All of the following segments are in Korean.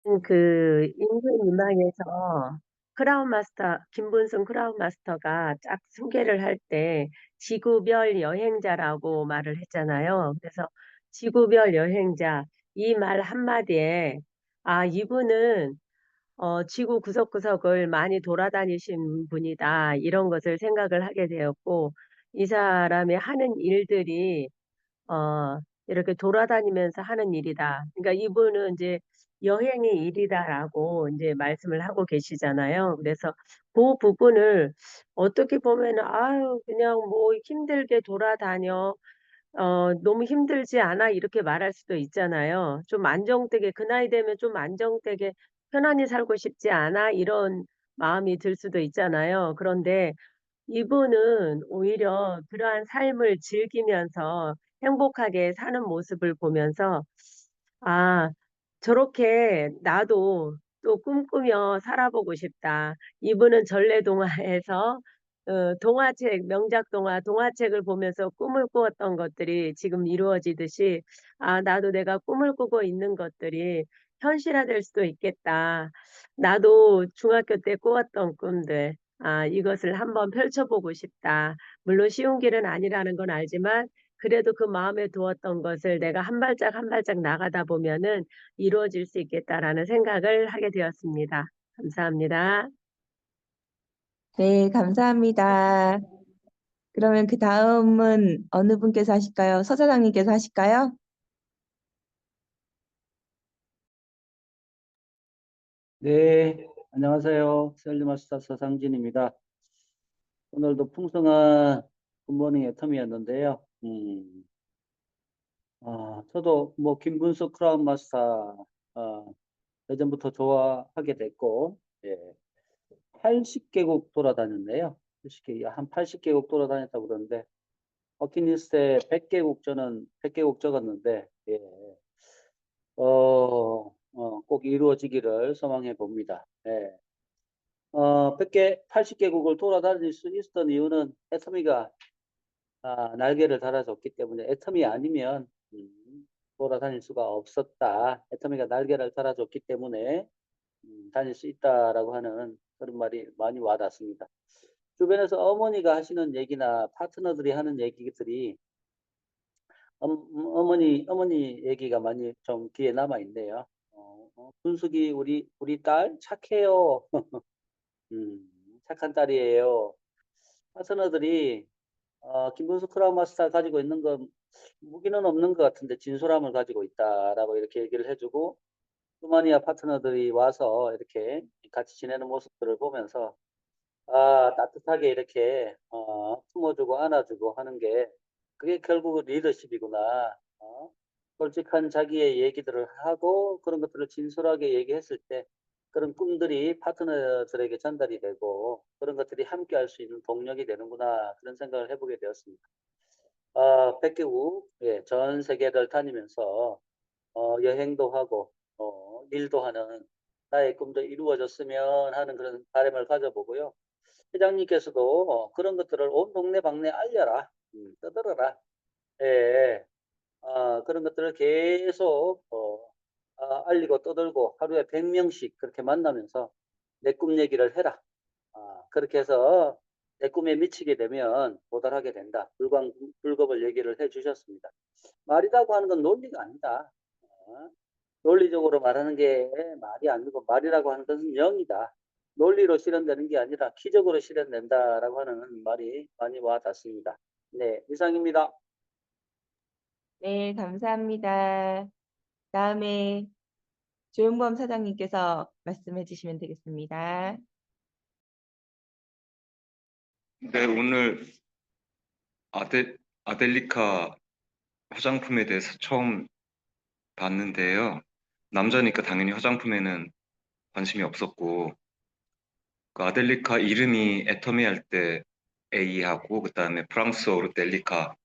인근 음악에서 크라운 마스터, 김문승 크라운 마스터가 쫙 소개를 할 때 지구별 여행자라고 말을 했잖아요. 그래서 지구별 여행자, 이 말 한마디에, 아, 이분은 지구 구석구석을 많이 돌아다니신 분이다. 이런 것을 생각을 하게 되었고, 이 사람이 하는 일들이 이렇게 돌아다니면서 하는 일이다. 그러니까 이분은 이제 여행의 일이다라고 이제 말씀을 하고 계시잖아요. 그래서 그 부분을 어떻게 보면은, 아유, 그냥 뭐 힘들게 돌아다녀. 너무 힘들지 않아? 이렇게 말할 수도 있잖아요. 좀 안정되게, 그 나이 되면 좀 안정되게 편안히 살고 싶지 않아? 이런 마음이 들 수도 있잖아요. 그런데 이분은 오히려 그러한 삶을 즐기면서 행복하게 사는 모습을 보면서, 아, 저렇게 나도 또 꿈꾸며 살아보고 싶다. 이분은 전래동화에서 동화책, 명작 동화책을 보면서 꿈을 꾸었던 것들이 지금 이루어지듯이, 아, 나도 내가 꿈을 꾸고 있는 것들이 현실화될 수도 있겠다. 나도 중학교 때 꾸었던 꿈들, 아, 이것을 한번 펼쳐보고 싶다. 물론 쉬운 길은 아니라는 건 알지만, 그래도 그 마음에 두었던 것을 내가 한 발짝 한 발짝 나가다 보면은 이루어질 수 있겠다라는 생각을 하게 되었습니다. 감사합니다. 네, 감사합니다. 그러면 그 다음은 어느 분께서 하실까요? 서 사장님께서 하실까요? 네, 안녕하세요. 셀리마스터 서상진입니다. 오늘도 풍성한 굿모닝 애텀이었는데요. 저도 뭐 김문수 크라운 마스터 예전부터 좋아하게 됐고, 예, 80개국 돌아다녔네요. 80개, 한 80개국 돌아다녔다고 그러는데, 버킷리스트에 100개국 저는 100개국 적었는데, 예, 꼭 이루어지기를 소망해 봅니다. 예. 100개, 80개국을 돌아다닐 수 있었던 이유는 애터미가 날개를 달아줬기 때문에 애터미 아니면 돌아다닐 수가 없었다. 애터미가 날개를 달아줬기 때문에 다닐 수 있다라고 하는 그런 말이 많이 와닿습니다. 주변에서 어머니가 하시는 얘기나 파트너들이 하는 얘기들이 어머니 얘기가 많이 좀 귀에 남아 있네요. 분숙이 우리 딸 착해요. 착한 딸이에요. 파트너들이 김문수 크라우마스터 가지고 있는 건 무기는 없는 것 같은데 진솔함을 가지고 있다라고 이렇게 얘기를 해주고 루마니아 파트너들이 와서 이렇게 같이 지내는 모습들을 보면서 따뜻하게 이렇게 품어주고 안아주고 하는 게 그게 결국은 리더십이구나. 솔직한 자기의 얘기들을 하고 그런 것들을 진솔하게 얘기했을 때 그런 꿈들이 파트너들에게 전달이 되고 그런 것들이 함께 할 수 있는 동력이 되는구나 그런 생각을 해보게 되었습니다. 100개국 예, 전 세계를 다니면서 여행도 하고 일도 하는 나의 꿈도 이루어졌으면 하는 그런 바람을 가져보고요. 회장님께서도 그런 것들을 온 동네 방네 알려라. 떠들어라. 예, 그런 것들을 계속 알리고 떠들고 하루에 100명씩 그렇게 만나면서 내 꿈 얘기를 해라. 그렇게 해서 내 꿈에 미치게 되면 도달하게 된다. 불법을 얘기를 해 주셨습니다. 말이라고 하는 건 논리가 아니다. 어, 논리적으로 말하는 게 말이 아니고 말이라고 하는 것은 영이다. 논리로 실현되는 게 아니라 기적으로 실현된다라고 하는 말이 많이 와 닿습니다. 네, 이상입니다. 네, 감사합니다. 다음에 조용범 사장님께서 말씀해 주시면 되겠습니다. 네, 오늘 아델리카 화장품에 대해서 처음 봤는데요. 남자니까 당연히 화장품에는 관심이 없었고, 그 아델리카 이름이 애터미 할 때 A하고, 그 다음에 프랑스어로 델리카,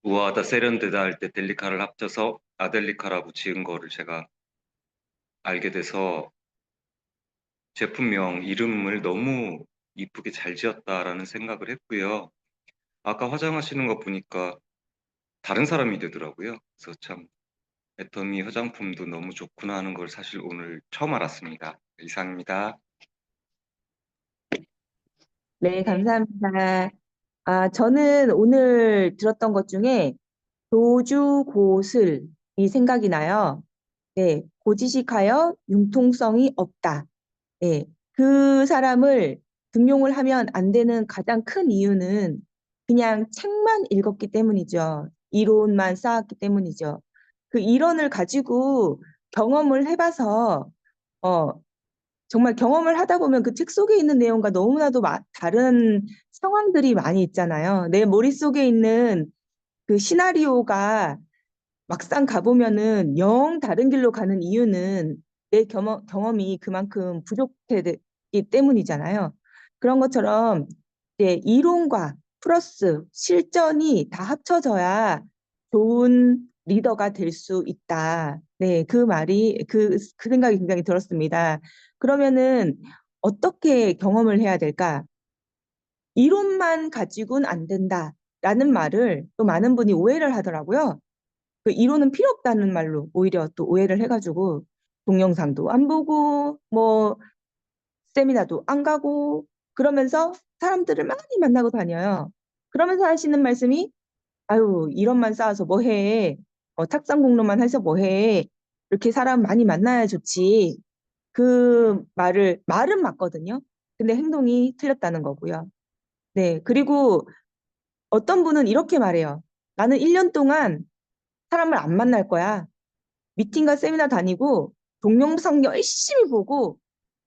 우아하다 세련되다 할 때 델리카를 합쳐서 아델리카라고 지은 거를 제가 알게 돼서 제품명 이름을 너무 이쁘게 잘 지었다라는 생각을 했고요. 아까 화장하시는 거 보니까 다른 사람이 되더라고요. 그래서 참 애터미 화장품도 너무 좋구나 하는 걸 사실 오늘 처음 알았습니다. 이상입니다. 네, 감사합니다. 저는 오늘 들었던 것 중에 도주고슬이 생각이 나요. 네, 고지식하여 융통성이 없다. 네, 그 사람을 등용을 하면 안 되는 가장 큰 이유는 그냥 책만 읽었기 때문이죠. 이론만 쌓았기 때문이죠. 그 이론을 가지고 경험을 해봐서 어, 정말 경험을 하다 보면 그 책 속에 있는 내용과 너무나도 다른 상황들이 많이 있잖아요. 내 머릿속에 있는 그 시나리오가 막상 가보면은 영 다른 길로 가는 이유는 내 경험이 그만큼 부족했기 때문이잖아요. 그런 것처럼 이제 이론과 플러스 실전이 다 합쳐져야 좋은 리더가 될 수 있다. 네, 그 생각이 굉장히 들었습니다. 그러면은 어떻게 경험을 해야 될까? 이론만 가지고는 안 된다라는 말을 또 많은 분이 오해를 하더라고요. 그 이론은 필요 없다는 말로 오히려 또 오해를 해가지고 동영상도 안 보고 뭐 세미나도 안 가고 그러면서 사람들을 많이 만나고 다녀요. 그러면서 하시는 말씀이 아유 이론만 쌓아서 뭐 해? 탁상 공론만 해서 뭐 해? 이렇게 사람 많이 만나야 좋지. 그 말은 맞거든요. 근데 행동이 틀렸다는 거고요. 네, 그리고 어떤 분은 이렇게 말해요. 나는 1년 동안 사람을 안 만날 거야. 미팅과 세미나 다니고 동영상 열심히 보고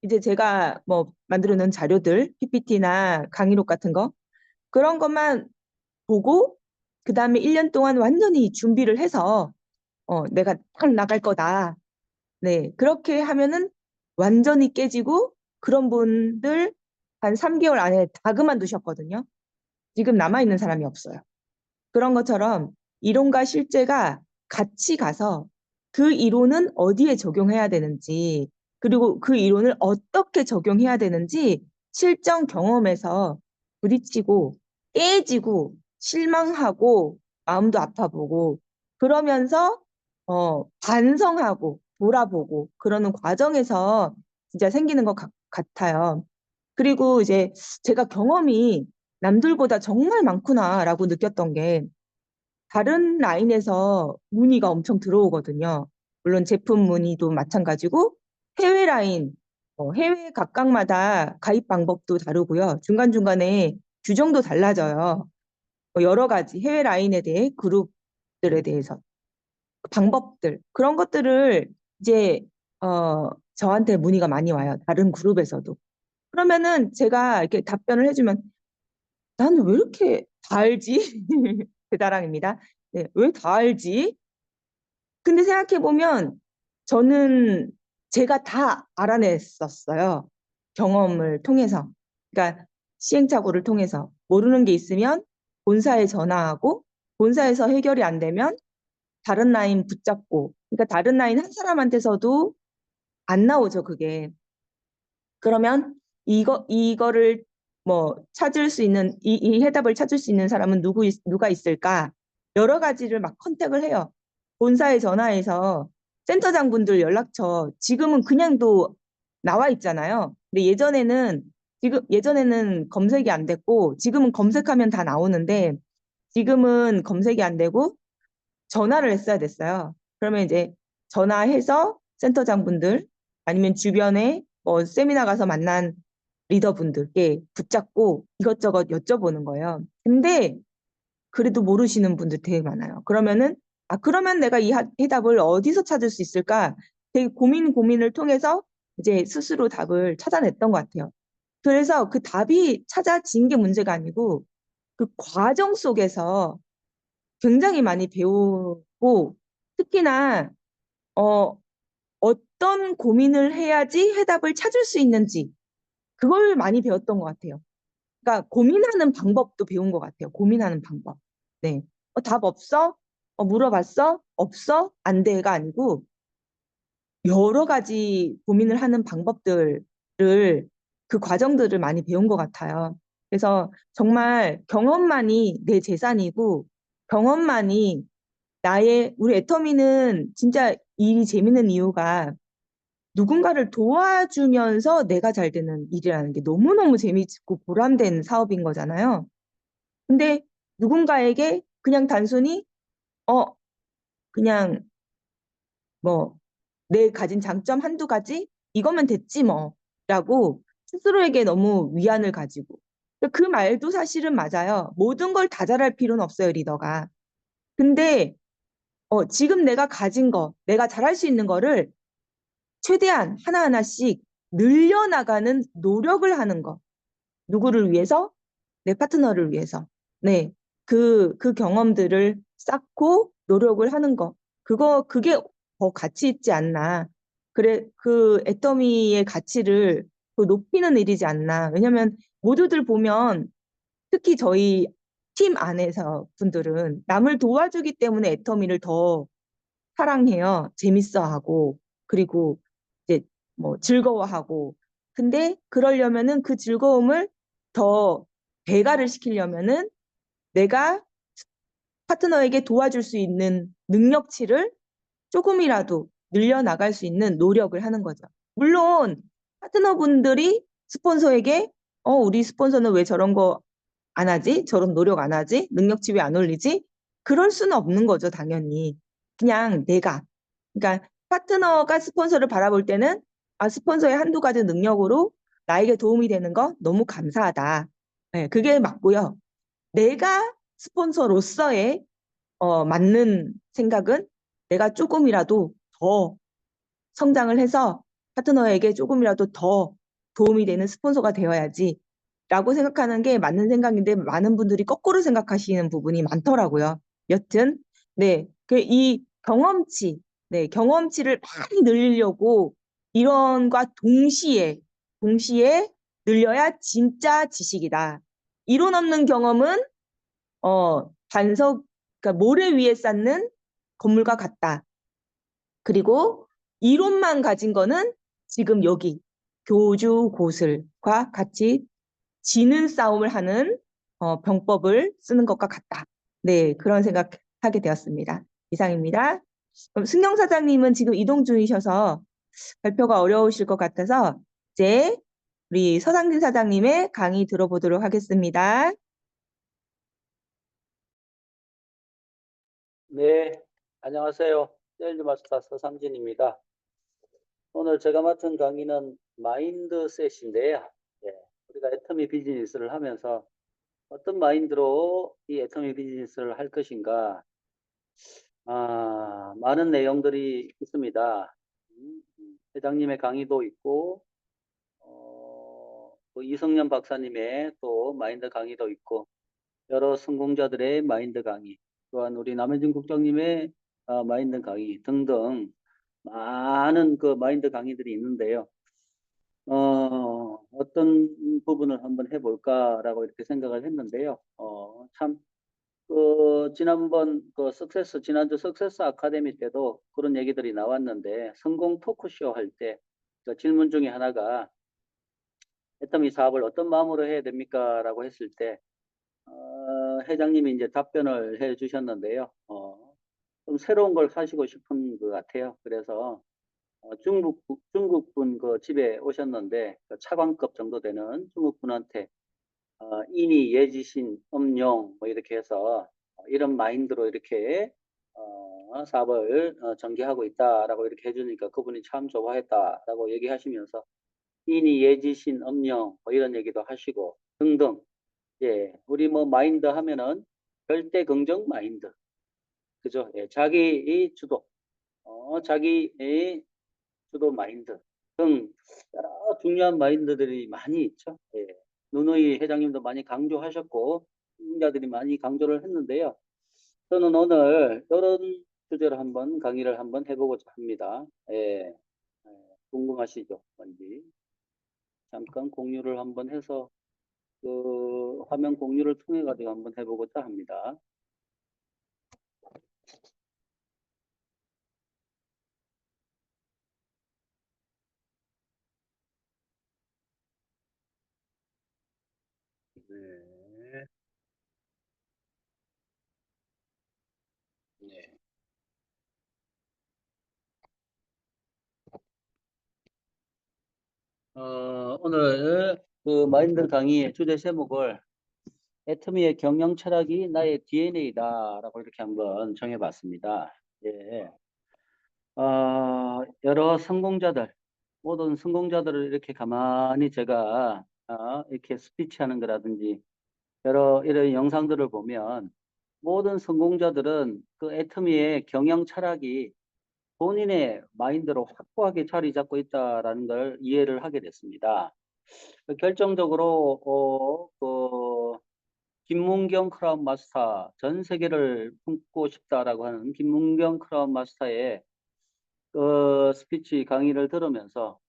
이제 제가 뭐 만들어 놓은 자료들, PPT나 강의록 같은 거 그런 것만 보고 그다음에 1년 동안 완전히 준비를 해서 내가 딱 나갈 거다. 네, 그렇게 하면은 완전히 깨지고 그런 분들 한 3개월 안에 다 그만두셨거든요. 지금 남아있는 사람이 없어요. 그런 것처럼 이론과 실제가 같이 가서 그 이론은 어디에 적용해야 되는지, 그리고 그 이론을 어떻게 적용해야 되는지 실전 경험에서 부딪히고 깨지고 실망하고 마음도 아파보고 그러면서 반성하고 돌아보고 그러는 과정에서 진짜 생기는 것 같아요. 그리고 이제 제가 경험이 남들보다 정말 많구나라고 느꼈던 게 다른 라인에서 문의가 엄청 들어오거든요. 물론 제품 문의도 마찬가지고 해외 라인, 해외 각각마다 가입 방법도 다르고요. 중간중간에 규정도 달라져요. 여러 가지 해외 라인에 대해 그룹들에 대해서 방법들 그런 것들을 이제 저한테 문의가 많이 와요. 다른 그룹에서도. 그러면은 제가 이렇게 답변을 해주면 나는 왜 이렇게 다 알지? 제 자랑입니다. 네, 왜 다 알지? 근데 생각해보면 저는 제가 다 알아냈었어요. 경험을 통해서. 그러니까 시행착오를 통해서. 모르는 게 있으면 본사에 전화하고 본사에서 해결이 안 되면 다른 라인 붙잡고 그러니까 다른 라인 한 사람한테서도 안 나오죠, 그게. 그러면 이거를 뭐 찾을 수 있는 이 해답을 찾을 수 있는 사람은 누가 있을까? 여러 가지를 막 컨택을 해요. 본사에 전화해서 센터장분들 연락처 지금은 그냥도 나와 있잖아요. 근데 예전에는 검색이 안 됐고 지금은 검색하면 다 나오는데 지금은 검색이 안 되고 전화를 했어야 됐어요. 그러면 이제 전화해서 센터장분들 아니면 주변에 뭐 세미나 가서 만난 리더분들께 붙잡고 이것저것 여쭤보는 거예요. 근데 그래도 모르시는 분들 되게 많아요. 그러면 내가 이 해답을 어디서 찾을 수 있을까? 되게 고민을 통해서 이제 스스로 답을 찾아냈던 것 같아요. 그래서 그 답이 찾아진 게 문제가 아니고 그 과정 속에서 굉장히 많이 배우고 특히나 어, 어떤 고민을 해야지 해답을 찾을 수 있는지 그걸 많이 배웠던 것 같아요. 그러니까 고민하는 방법도 배운 것 같아요. 고민하는 방법. 네. 답 없어? 물어봤어? 없어? 안 돼가 아니고 여러 가지 고민을 하는 방법들을 그 과정들을 많이 배운 것 같아요. 그래서 정말 경험만이 내 재산이고 경험만이 우리 애터미는 진짜 일이 재밌는 이유가 누군가를 도와주면서 내가 잘 되는 일이라는 게 너무너무 재밌고 보람된 사업인 거잖아요. 근데 누군가에게 그냥 단순히, 그냥 뭐, 내 가진 장점 한두 가지? 이거면 됐지 뭐. 라고 스스로에게 너무 위안을 가지고. 그 말도 사실은 맞아요. 모든 걸 다 잘할 필요는 없어요, 리더가. 근데, 지금 내가 가진 거, 내가 잘할 수 있는 거를 최대한 하나하나씩 늘려나가는 노력을 하는 거. 누구를 위해서? 내 파트너를 위해서. 네. 그 경험들을 쌓고 노력을 하는 거. 그게 더 가치 있지 않나. 그래, 그 애터미의 가치를 더 높이는 일이지 않나. 왜냐면 모두들 보면 특히 저희 팀 안에서 분들은 남을 도와주기 때문에 애터미를 더 사랑해요. 재밌어하고, 그리고 이제 뭐 즐거워하고. 근데 그러려면은 그 즐거움을 더 배가를 시키려면은 내가 파트너에게 도와줄 수 있는 능력치를 조금이라도 늘려나갈 수 있는 노력을 하는 거죠. 물론 파트너분들이 스폰서에게 우리 스폰서는 왜 저런 거 안 하지? 저런 노력 안 하지? 능력치 왜 안 올리지? 그럴 수는 없는 거죠, 당연히. 그냥 내가. 그러니까 파트너가 스폰서를 바라볼 때는 스폰서의 한두 가지 능력으로 나에게 도움이 되는 거 너무 감사하다. 네, 그게 맞고요. 내가 스폰서로서의 맞는 생각은 내가 조금이라도 더 성장을 해서 파트너에게 조금이라도 더 도움이 되는 스폰서가 되어야지 라고 생각하는 게 맞는 생각인데 많은 분들이 거꾸로 생각하시는 부분이 많더라고요. 여튼, 네. 이 경험치, 네. 경험치를 많이 늘리려고 이론과 동시에 늘려야 진짜 지식이다. 이론 없는 경험은 그러니까 모래 위에 쌓는 건물과 같다. 그리고 이론만 가진 거는 지금 여기 교주 고슬과 같이 지는 싸움을 하는 병법을 쓰는 것과 같다. 네, 그런 생각하게 되었습니다. 이상입니다. 그럼 승용 사장님은 지금 이동 중이셔서 발표가 어려우실 것 같아서 이제 우리 서상진 사장님의 강의 들어보도록 하겠습니다. 네, 안녕하세요. 세일즈 마스터 서상진입니다. 오늘 제가 맡은 강의는 마인드셋인데요. 예, 우리가 애터미 비즈니스를 하면서 어떤 마인드로 이 애터미 비즈니스를 할 것인가, 많은 내용들이 있습니다. 회장님의 강의도 있고, 또 이성년 박사님의 또 마인드 강의도 있고, 여러 성공자들의 마인드 강의, 또한 우리 남해진 국장님의 마인드 강의 등등 많은 그 마인드 강의들이 있는데요. 어떤 부분을 한번 해볼까라고 이렇게 생각을 했는데요. 참, 지난주 석세스 아카데미 때도 그런 얘기들이 나왔는데, 성공 토크쇼 할 때, 그 질문 중에 하나가, 애터미 사업을 어떤 마음으로 해야 됩니까? 라고 했을 때, 회장님이 이제 답변을 해 주셨는데요. 좀 새로운 걸 하시고 싶은 것 같아요. 그래서 중국분 그 집에 오셨는데 그 차관급 정도 되는 중국분한테 인이 예지신 엄용 뭐 이렇게 해서 이런 마인드로 이렇게 사업을 전개하고 있다라고 이렇게 해주니까 그분이 참 좋아했다라고 얘기하시면서 인이 예지신 엄령 뭐 이런 얘기도 하시고 등등. 예, 우리 뭐 마인드 하면은 절대 긍정 마인드, 그죠? 예, 자기 주도, 자기 주도 마인드 등 여러 중요한 마인드들이 많이 있죠. 예, 누누이 회장님도 많이 강조하셨고 전문가들이 많이 강조를 했는데요. 저는 오늘 이런 주제로 한번 강의를 한번 해보고자 합니다. 예, 궁금하시죠? 뭔지 잠깐 공유를 한번 해서 그 화면 공유를 통해 가지고 한번 해보고자 합니다. 네. 네. 오늘 그 마인드 강의의 주제 제목을 애터미의 경영 철학이 나의 DNA다라고 이렇게 한번 정해봤습니다. 예. 여러 성공자들, 모든 성공자들을 이렇게 가만히 제가 이렇게 스피치하는 거라든지 여러 이런 영상들을 보면 모든 성공자들은 그 애터미의 경영 철학이 본인의 마인드로 확고하게 자리 잡고 있다라는 걸 이해를 하게 됐습니다. 결정적으로 김문경 크라운 마스터 전 세계를 품고 싶다라고 하는 김문경 크라운 마스터의 그 스피치 강의를 들으면서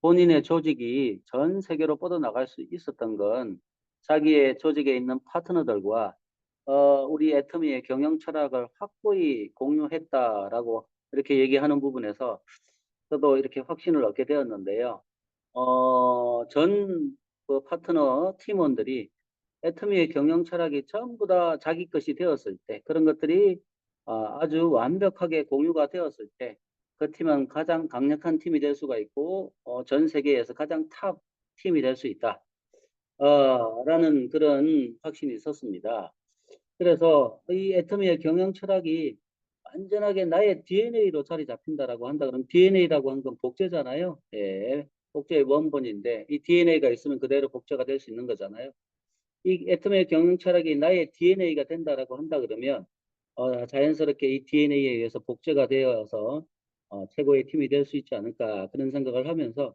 본인의 조직이 전 세계로 뻗어나갈 수 있었던 건 자기의 조직에 있는 파트너들과 우리 애터미의 경영 철학을 확고히 공유했다라고 이렇게 얘기하는 부분에서 저도 이렇게 확신을 얻게 되었는데요. 그 파트너 팀원들이 애터미의 경영 철학이 전부 다 자기 것이 되었을 때, 그런 것들이 아주 완벽하게 공유가 되었을 때, 그 팀은 가장 강력한 팀이 될 수가 있고, 전 세계에서 가장 탑 팀이 될 수 있다. 라는 그런 확신이 있었습니다. 그래서 이 애터미의 경영 철학이 완전하게 나의 DNA로 자리 잡힌다라고 한다 그러면 DNA라고 하는 건 복제잖아요. 예, 복제의 원본인데 이 DNA가 있으면 그대로 복제가 될 수 있는 거잖아요. 이 애터미의 경영 철학이 나의 DNA가 된다라고 한다 그러면 자연스럽게 이 DNA에 의해서 복제가 되어서 최고의 팀이 될 수 있지 않을까 그런 생각을 하면서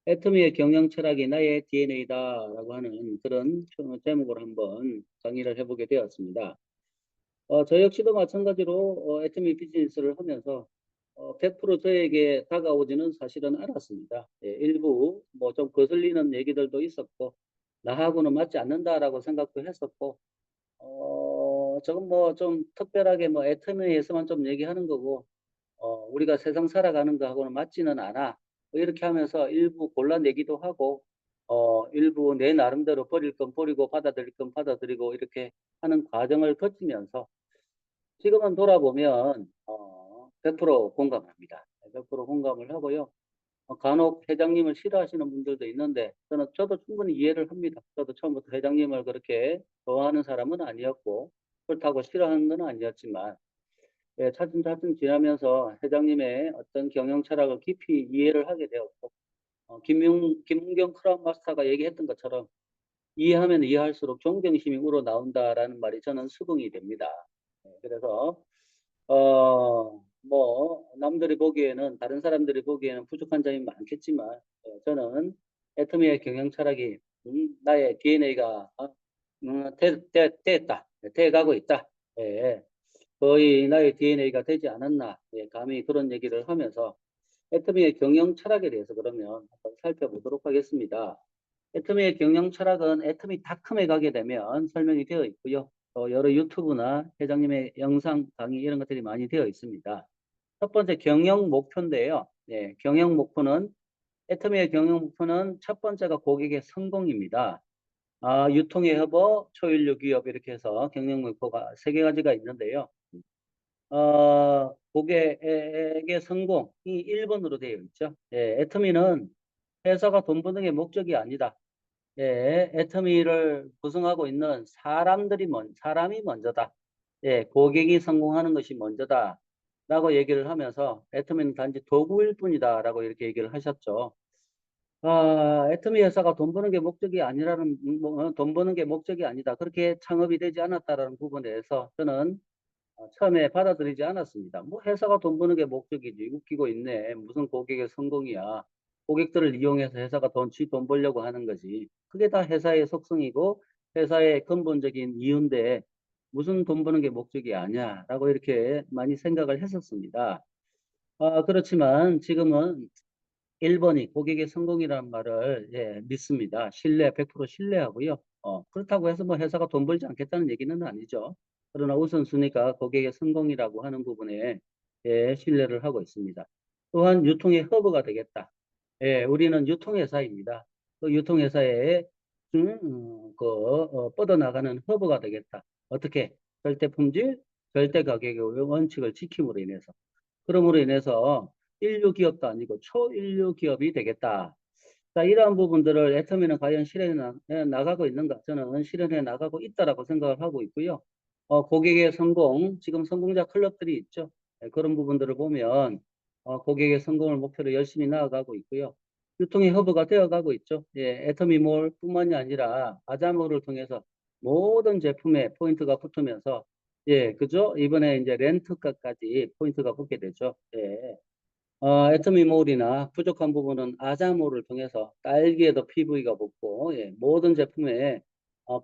애터미의 경영 철학이 나의 DNA다라고 하는 그런 제목으로 한번 강의를 해보게 되었습니다. 저 역시도 마찬가지로 애터미 비즈니스를 하면서 100% 저에게 다가오지는 사실은 않았습니다. 예, 일부 뭐 좀 거슬리는 얘기들도 있었고 나하고는 맞지 않는다라고 생각도 했었고 조금 뭐 좀 특별하게 뭐 애터미에서만 좀 얘기하는 거고 우리가 세상 살아가는 거하고는 맞지는 않아. 뭐 이렇게 하면서 일부 곤란내기도 하고 일부 내 나름대로 버릴 건 버리고 받아들일 건 받아들이고 이렇게 하는 과정을 거치면서 지금은 돌아보면 100% 공감합니다. 100% 공감을 하고요. 간혹 회장님을 싫어하시는 분들도 있는데 저도 충분히 이해를 합니다. 저도 처음부터 회장님을 그렇게 좋아하는 사람은 아니었고 그렇다고 싫어하는 건 아니었지만 예, 차츰차츰 지나면서 회장님의 어떤 경영 철학을 깊이 이해를 하게 되었고 김문경 크라운 마스터가 얘기했던 것처럼 이해하면 이해할수록 존경심이 우러나온다라는 말이 저는 수긍이 됩니다. 예, 그래서 남들이 보기에는, 다른 사람들이 보기에는 부족한 점이 많겠지만, 저는 애터미의 경영 철학이, 나의 DNA가, 됐다. 돼가고 있다. 예, 거의 나의 DNA가 되지 않았나. 예, 감히 그런 얘기를 하면서, 애터미의 경영 철학에 대해서 그러면 한번 살펴보도록 하겠습니다. 애터미의 경영 철학은 애터미닷컴에 가게 되면 설명이 되어 있고요. 여러 유튜브나 회장님의 영상 강의 이런 것들이 많이 되어 있습니다. 첫 번째 경영 목표인데요. 네, 경영 목표는 애터미의 경영 목표는 첫 번째가 고객의 성공입니다. 유통의 협업, 초일류 기업 이렇게 해서 경영 목표가 세 가지가 있는데요. 고객의 성공이 1번으로 되어 있죠. 예, 애터미는 회사가 돈 버는 게 목적이 아니다. 예, 애터미를 구성하고 있는 사람이 먼저다. 예, 고객이 성공하는 것이 먼저다. 라고 얘기를 하면서 애터미는 단지 도구일 뿐이다. 라고 이렇게 얘기를 하셨죠. 애터미 회사가 돈 버는 게 목적이 아니라는, 돈 버는 게 목적이 아니다. 그렇게 창업이 되지 않았다라는 부분에 대해서 저는 처음에 받아들이지 않았습니다. 뭐 회사가 돈 버는 게 목적이지. 웃기고 있네. 무슨 고객의 성공이야. 고객들을 이용해서 회사가 돈 벌려고 하는 거지. 그게 다 회사의 속성이고 회사의 근본적인 이유인데 무슨 돈 버는 게 목적이 아니야라고 이렇게 많이 생각을 했었습니다. 그렇지만 지금은 1번이 고객의 성공이라는 말을 예, 믿습니다. 100% 신뢰하고요. 그렇다고 해서 뭐 회사가 돈 벌지 않겠다는 얘기는 아니죠. 그러나 우선순위가 고객의 성공이라고 하는 부분에 예, 신뢰를 하고 있습니다. 또한 유통의 허브가 되겠다. 우리는 유통회사입니다. 그 유통회사에 뻗어나가는 허브가 되겠다. 어떻게? 절대 품질, 절대 가격의 원칙을 지킴으로 인해서. 그러므로 인해서 인류 기업도 아니고 초인류 기업이 되겠다. 자, 이러한 부분들을 애터미는 과연 실현해 나가고 있는가? 저는 실현해 나가고 있다라고 생각을 하고 있고요. 고객의 성공, 지금 성공자 클럽들이 있죠. 그런 부분들을 보면 고객의 성공을 목표로 열심히 나아가고 있고요. 유통의 허브가 되어가고 있죠. 예, 애터미몰뿐만이 아니라 아자몰을 통해서 모든 제품에 포인트가 붙으면서 예, 그죠? 이번에 이제 렌트카까지 포인트가 붙게 되죠. 예. 애터미몰이나 부족한 부분은 아자몰을 통해서 딸기에도 PV가 붙고 예, 모든 제품에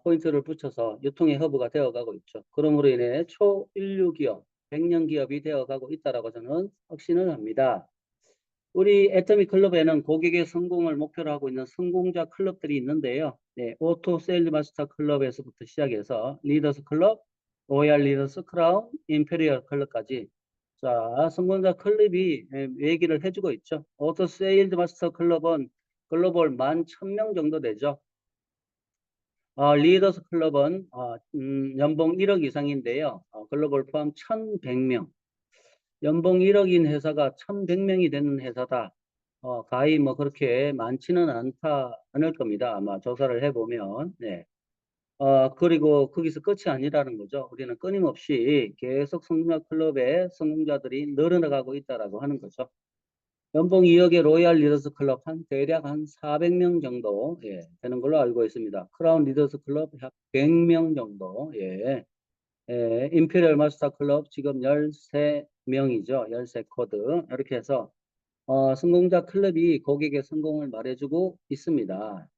포인트를 붙여서 유통의 허브가 되어가고 있죠. 그러므로 인해 초인류 기업, 100년 기업이 되어가고 있다라고 저는 확신을 합니다. 우리 애터미 클럽에는 고객의 성공을 목표로 하고 있는 성공자 클럽들이 있는데요. 네, 오토 세일즈 마스터 클럽에서부터 시작해서 리더스 클럽, 로얄 리더스 크라운, 임페리얼 클럽까지 자, 성공자 클럽이 얘기를 해주고 있죠. 오토 세일즈 마스터 클럽은 글로벌 11,000명 정도 되죠. 리더스 클럽은 연봉 1억 이상인데요. 글로벌 포함 1,100명. 연봉 1억인 회사가 1,100명이 되는 회사다. 가히 뭐 그렇게 많지는 않을 겁니다. 아마 조사를 해보면. 네. 그리고 거기서 끝이 아니라는 거죠. 우리는 끊임없이 계속 성공자 클럽의 성공자들이 늘어나가고 있다라고 하는 거죠. 연봉 2억의 로얄 리더스 클럽 대략 한 400명 정도 예, 되는 걸로 알고 있습니다. 크라운 리더스 클럽 약 100명 정도 예. 임페리얼 마스터 클럽 지금 13명이죠. 13코드. 이렇게 해서 성공자 클럽이 고객의 성공을 말해주고 있습니다.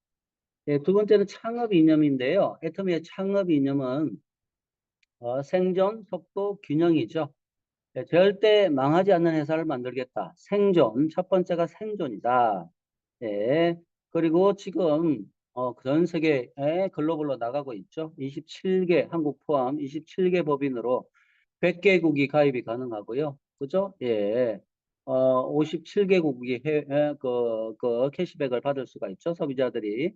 예, 두 번째는 창업 이념인데요. 애터미의 창업 이념은 생존, 속도, 균형이죠. 예, 절대 망하지 않는 회사를 만들겠다. 생존, 첫 번째가 생존이다. 예, 그리고 지금 전 세계에 글로벌로 나가고 있죠. 27개, 한국 포함 27개 법인으로 100개국이 가입이 가능하고요. 그죠? 예. 57개국이 그 캐시백을 받을 수가 있죠. 소비자들이.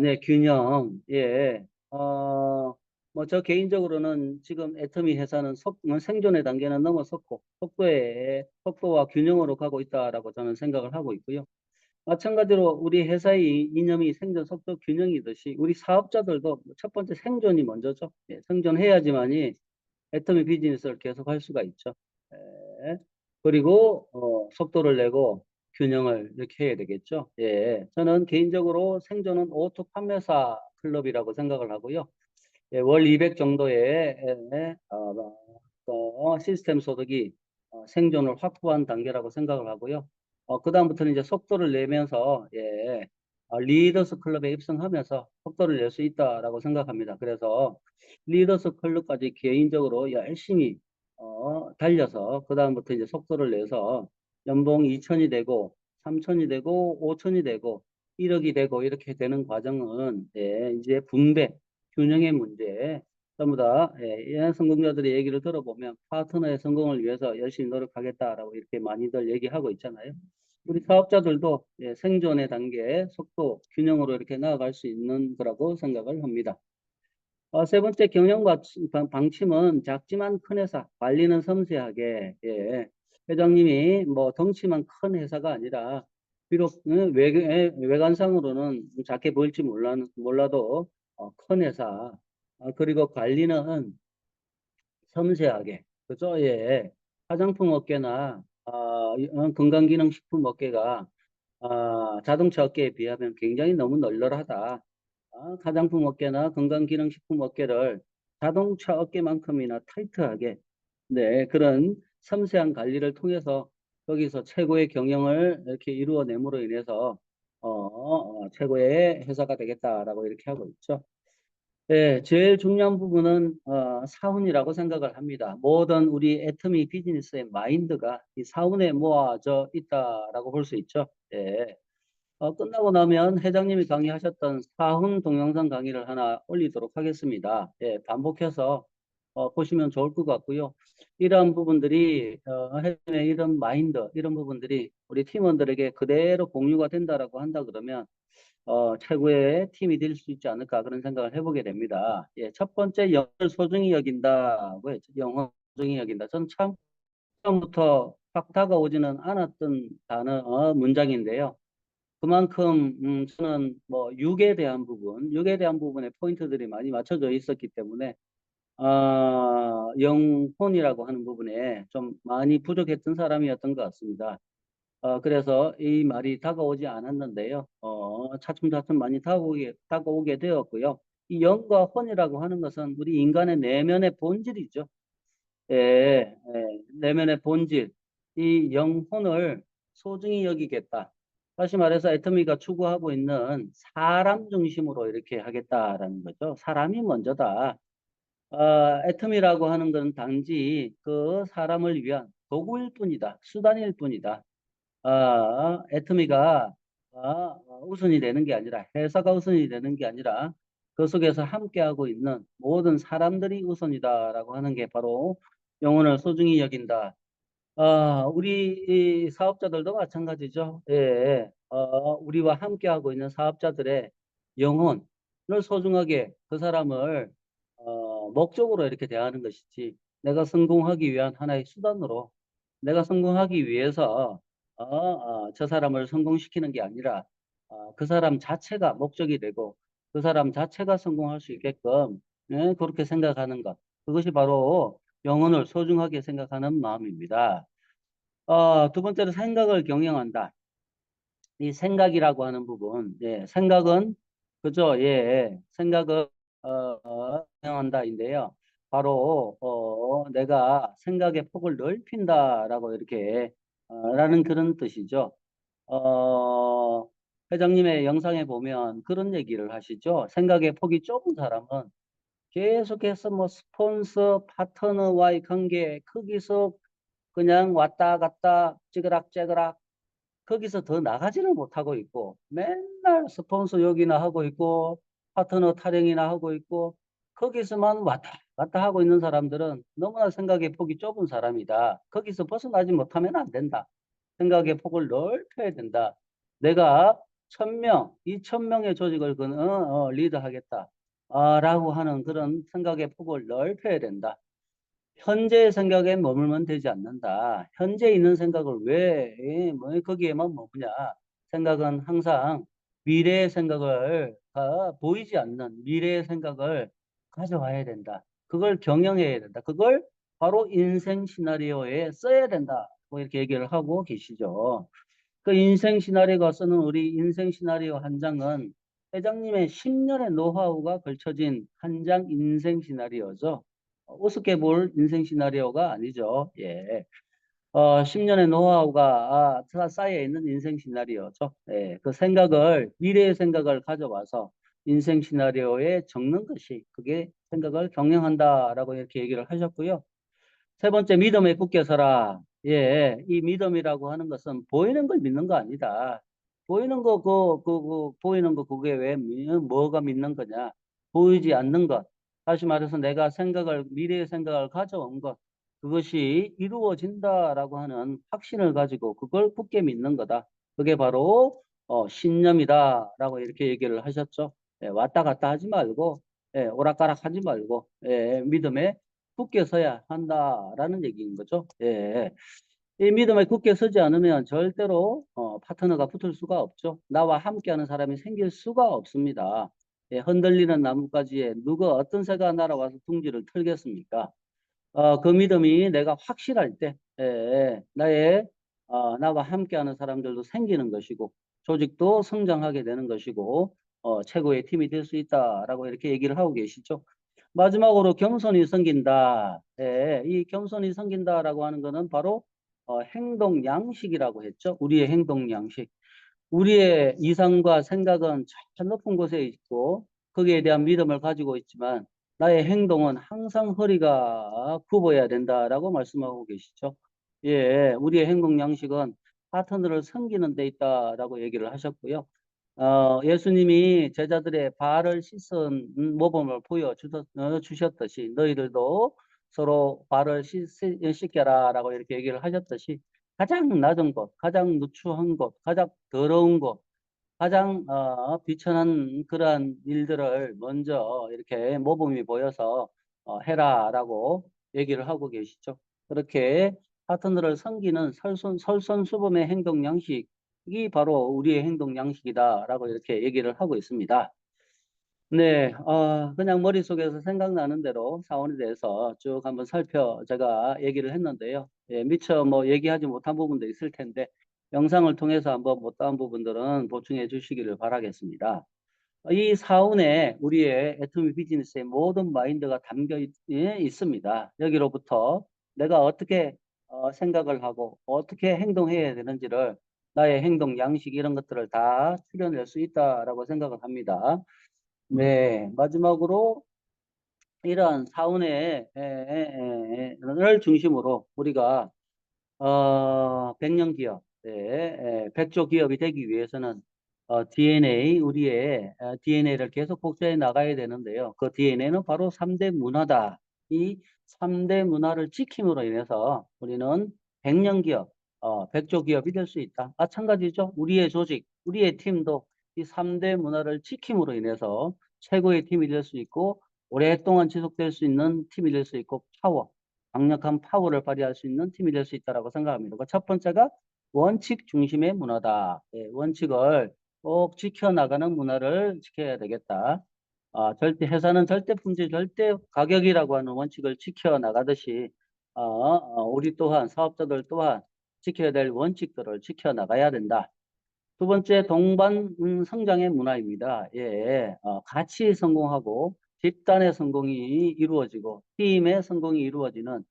네, 균형. 예. 뭐 저 개인적으로는 지금 애터미 회사는 생존의 단계는 넘어섰고 속도와 균형으로 가고 있다라고 저는 생각을 하고 있고요. 마찬가지로 우리 회사의 이념이 생존, 속도, 균형이듯이 우리 사업자들도 첫 번째 생존이 먼저죠. 예, 생존해야지만이 애터미 비즈니스를 계속 할 수가 있죠. 예. 그리고 속도를 내고 균형을 이렇게 해야 되겠죠. 예. 저는 개인적으로 생존은 오토 판매사 클럽이라고 생각을 하고요. 예, 월 200 정도의 시스템 소득이 생존을 확보한 단계라고 생각을 하고요. 그다음부터는 이제 속도를 내면서 예, 리더스 클럽에 입성하면서 속도를 낼 수 있다라고 생각합니다. 그래서 리더스 클럽까지 개인적으로 열심히 달려서 그다음부터 이제 속도를 내서 연봉 2천이 되고 3천이 되고 5천이 되고 1억이 되고 이렇게 되는 과정은 예, 이제 분배 균형의 문제 전부 다 예, 이런 성공자들의 얘기를 들어보면 파트너의 성공을 위해서 열심히 노력하겠다라고 이렇게 많이들 얘기하고 있잖아요. 우리 사업자들도 예, 생존의 단계, 속도, 균형으로 이렇게 나아갈 수 있는 거라고 생각을 합니다. 세 번째 경영 방침은 작지만 큰 회사, 관리는 섬세하게 예, 회장님이 뭐 덩치만 큰 회사가 아니라 비록 외관상으로는 작게 보일지 몰라도 큰 회사 그리고 관리는 섬세하게 그죠? 예. 화장품 업계나 건강기능식품 업계가 자동차 업계에 비하면 굉장히 너무 널널하다. 화장품 업계나 건강기능식품 업계를 자동차 업계만큼이나 타이트하게 네, 그런 섬세한 관리를 통해서 거기서 최고의 경영을 이렇게 이루어냄으로 인해서 최고의 회사가 되겠다라고 이렇게 하고 있죠. 네, 제일 중요한 부분은 사운이라고 생각을 합니다. 모든 우리 애터미 비즈니스의 마인드가 이 사운에 모아져 있다라고 볼 수 있죠. 예. 끝나고 나면 회장님이 강의하셨던 사훈 동영상 강의를 하나 올리도록 하겠습니다. 예, 반복해서 보시면 좋을 것 같고요. 이런 부분들이 회장님의 이런 마인드, 이런 부분들이 우리 팀원들에게 그대로 공유가 된다라고 한다 그러면 최고의 팀이 될 수 있지 않을까 그런 생각을 해보게 됩니다. 예, 첫 번째 영어를 소중히 여긴다고 했죠. 영어 소중히 여긴다. 전 참 처음부터 확 다가오지는 않았던 문장인데요. 그만큼 저는 뭐 육에 대한 부분에 포인트들이 많이 맞춰져 있었기 때문에 영혼이라고 하는 부분에 좀 많이 부족했던 사람이었던 것 같습니다. 그래서 이 말이 다가오지 않았는데요. 차츰차츰 많이 다가오게 되었고요. 이 영과 혼이라고 하는 것은 우리 인간의 내면의 본질이죠. 예, 내면의 본질, 이 영혼을 소중히 여기겠다. 다시 말해서 애터미가 추구하고 있는 사람 중심으로 이렇게 하겠다라는 거죠. 사람이 먼저다. 애터미라고 하는 건 단지 그 사람을 위한 도구일 뿐이다. 수단일 뿐이다. 애터미가 우선이 되는 게 아니라, 회사가 우선이 되는 게 아니라 그 속에서 함께하고 있는 모든 사람들이 우선이다라고 하는 게 바로 영혼을 소중히 여긴다. 우리 이 사업자들도 마찬가지죠. 예, 우리와 함께하고 있는 사업자들의 영혼을 소중하게 그 사람을 목적으로 이렇게 대하는 것이지, 내가 성공하기 위한 하나의 수단으로, 내가 성공하기 위해서 저 사람을 성공시키는 게 아니라 그 사람 자체가 목적이 되고 그 사람 자체가 성공할 수 있게끔, 예, 그렇게 생각하는 것. 그것이 바로 영혼을 소중하게 생각하는 마음입니다. 두 번째로 생각을 경영한다. 이 생각이라고 하는 부분, 예, 생각은 그죠? 예, 생각을 경영한다인데요. 바로 내가 생각의 폭을 넓힌다라고 이렇게 라는 그런 뜻이죠. 어, 회장님의 영상에 보면 그런 얘기를 하시죠. 생각의 폭이 좁은 사람은 계속해서 뭐 스폰서, 파트너와의 관계, 거기서 그냥 왔다 갔다 찌그락찌그락 거기서 더 나가지를 못하고 있고 맨날 스폰서 욕이나 하고 있고 파트너 타령이나 하고 있고 거기서만 왔다 갔다 하고 있는 사람들은 너무나 생각의 폭이 좁은 사람이다. 거기서 벗어나지 못하면 안 된다. 생각의 폭을 넓혀야 된다. 내가 1,000명, 2,000명의 조직을 리드하겠다. 라고 하는 그런 생각의 폭을 넓혀야 된다. 현재의 생각에 머물면 되지 않는다. 현재 있는 생각을 왜 뭐 거기에만 머무냐. 생각은 항상 미래의 생각을 보이지 않는 미래의 생각을 가져와야 된다. 그걸 경영해야 된다. 그걸 바로 인생 시나리오에 써야 된다. 뭐 이렇게 얘기를 하고 계시죠. 그 인생 시나리오가 쓰는 우리 인생 시나리오 한 장은 회장님의 10년의 노하우가 걸쳐진 한 장 인생 시나리오죠. 우습게 볼 인생 시나리오가 아니죠. 예. 10년의 노하우가 쌓여 있는 인생 시나리오죠. 예. 그 생각을, 미래의 생각을 가져와서 인생 시나리오에 적는 것이 그게 생각을 경영한다라고 이렇게 얘기를 하셨고요. 세 번째, 믿음에 굳게 서라. 예, 이 믿음이라고 하는 것은 보이는 걸 믿는 거 아니다. 보이는 거, 보이는 거, 그게 왜, 뭐가 믿는 거냐. 보이지 않는 것. 다시 말해서 내가 미래의 생각을 가져온 것. 그것이 이루어진다라고 하는 확신을 가지고 그걸 굳게 믿는 거다. 그게 바로, 신념이다라고 이렇게 얘기를 하셨죠. 예, 왔다 갔다 하지 말고, 예, 오락가락 하지 말고, 예, 믿음에 굳게 서야 한다라는 얘기인 거죠. 예. 이 믿음에 굳게 서지 않으면 절대로 파트너가 붙을 수가 없죠. 나와 함께하는 사람이 생길 수가 없습니다. 예, 흔들리는 나뭇가지에 누가 어떤 새가 날아와서 둥지를 털겠습니까? 그 믿음이 내가 확실할 때 나와 함께하는 사람들도 생기는 것이고 조직도 성장하게 되는 것이고 최고의 팀이 될 수 있다라고 이렇게 얘기를 하고 계시죠. 마지막으로 겸손이 생긴다. 예, 이 겸손이 생긴다라고 하는 것은 바로 행동 양식이라고 했죠. 우리의 행동 양식. 우리의 이상과 생각은 저 높은 곳에 있고 거기에 대한 믿음을 가지고 있지만 나의 행동은 항상 허리가 굽어야 된다라고 말씀하고 계시죠. 예, 우리의 행동 양식은 파트너를 섬기는 데 있다라고 얘기를 하셨고요. 예수님이 제자들의 발을 씻은 모범을 보여주셨듯이 너희들도 서로 발을 씻겨라라고 이렇게 얘기를 하셨듯이 가장 낮은 곳, 가장 누추한 곳, 가장 더러운 곳, 가장 비천한 그러한 일들을 먼저 이렇게 모범이 보여서 해라라고 얘기를 하고 계시죠. 그렇게 파트너를 섬기는 솔선수범의 행동 양식이 바로 우리의 행동 양식이다라고 이렇게 얘기를 하고 있습니다. 네, 그냥 머릿속에서 생각나는 대로 사원에 대해서 쭉 한번 제가 얘기를 했는데요. 예, 미처 뭐 얘기하지 못한 부분도 있을 텐데, 영상을 통해서 한번 못다한 부분들은 보충해 주시기를 바라겠습니다. 이 사원에 우리의 애터미 비즈니스의 모든 마인드가 있습니다. 여기로부터 내가 어떻게 생각을 하고 어떻게 행동해야 되는지를 나의 행동 양식 이런 것들을 다 추려낼 수 있다라고 생각을 합니다. 네, 마지막으로 이러한 사원의 를 중심으로 우리가 100년 기업, 네, 100조 기업이 되기 위해서는 우리의 DNA를 계속 복제해 나가야 되는데요. 그 DNA는 바로 3대 문화다. 이 3대 문화를 지킴으로 인해서 우리는 100년 기업, 100조 기업이 될 수 있다. 마찬가지죠. 우리의 조직, 우리의 팀도 이 3대 문화를 지킴으로 인해서 최고의 팀이 될 수 있고 오랫동안 지속될 수 있는 팀이 될 수 있고 강력한 파워를 발휘할 수 있는 팀이 될 수 있다고 생각합니다. 첫 번째가 원칙 중심의 문화다. 예, 원칙을 꼭 지켜나가는 문화를 지켜야 되겠다. 회사는 절대 품질, 절대 가격이라고 하는 원칙을 지켜나가듯이 우리 또한 사업자들 또한 지켜야 될 원칙들을 지켜나가야 된다. 두 번째, 동반 성장의 문화입니다. 예, 같이 성공하고 집단의 성공이 이루어지고 팀의 성공이 이루어지는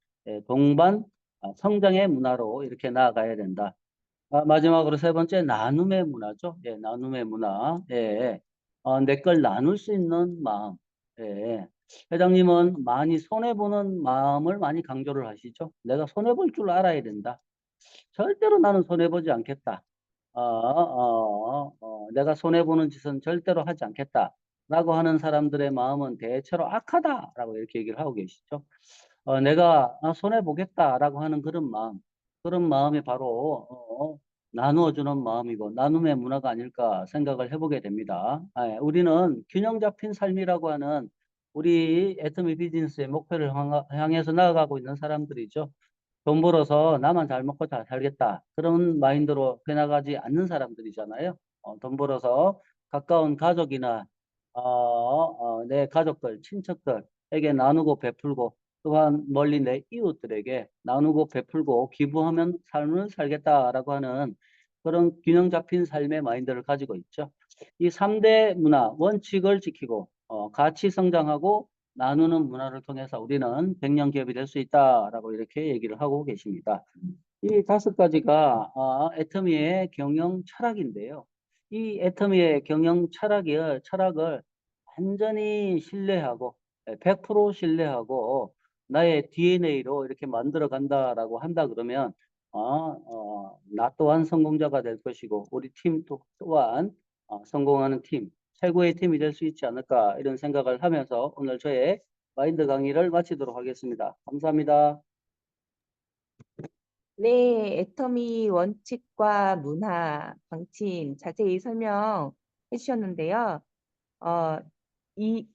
동반 성장의 문화로 이렇게 나아가야 된다. 마지막으로 세 번째, 나눔의 문화죠. 예, 나눔의 문화. 예, 내 걸 나눌 수 있는 마음. 예, 회장님은 많이 손해보는 마음을 많이 강조를 하시죠. 내가 손해볼 줄 알아야 된다. 절대로 나는 손해보지 않겠다. 내가 손해보는 짓은 절대로 하지 않겠다. 라고 하는 사람들의 마음은 대체로 악하다라고 이렇게 얘기를 하고 계시죠. 내가 손해보겠다라고 하는 그런 마음이 바로 나누어주는 마음이고 나눔의 문화가 아닐까 생각을 해보게 됩니다. 우리는 균형 잡힌 삶이라고 하는 우리 애터미 비즈니스의 목표를 향해서 나아가고 있는 사람들이죠. 돈 벌어서 나만 잘 먹고 잘 살겠다. 그런 마인드로 해나가지 않는 사람들이잖아요. 돈 벌어서 가까운 가족이나 내 가족들, 친척들에게 나누고 베풀고 또한 멀리 내 이웃들에게 나누고 베풀고 기부하면 삶을 살겠다라고 하는 그런 균형 잡힌 삶의 마인드를 가지고 있죠. 이 3대 문화, 원칙을 지키고 같이 성장하고 나누는 문화를 통해서 우리는 100년 기업이 될 수 있다라고 이렇게 얘기를 하고 계십니다. 이 다섯 가지가 애터미의 경영 철학인데요. 이 애터미의 경영 철학을 완전히 신뢰하고 100% 신뢰하고 나의 DNA로 이렇게 만들어 간다라고 한다 그러면 나 또한 성공자가 될 것이고 우리 팀 또한 성공하는 팀, 최고의 팀이 될 수 있지 않을까 이런 생각을 하면서 오늘 저의 마인드 강의를 마치도록 하겠습니다. 감사합니다. 네, 애터미 원칙과 문화, 방침 자세히 설명해 주셨는데요. 어, 이,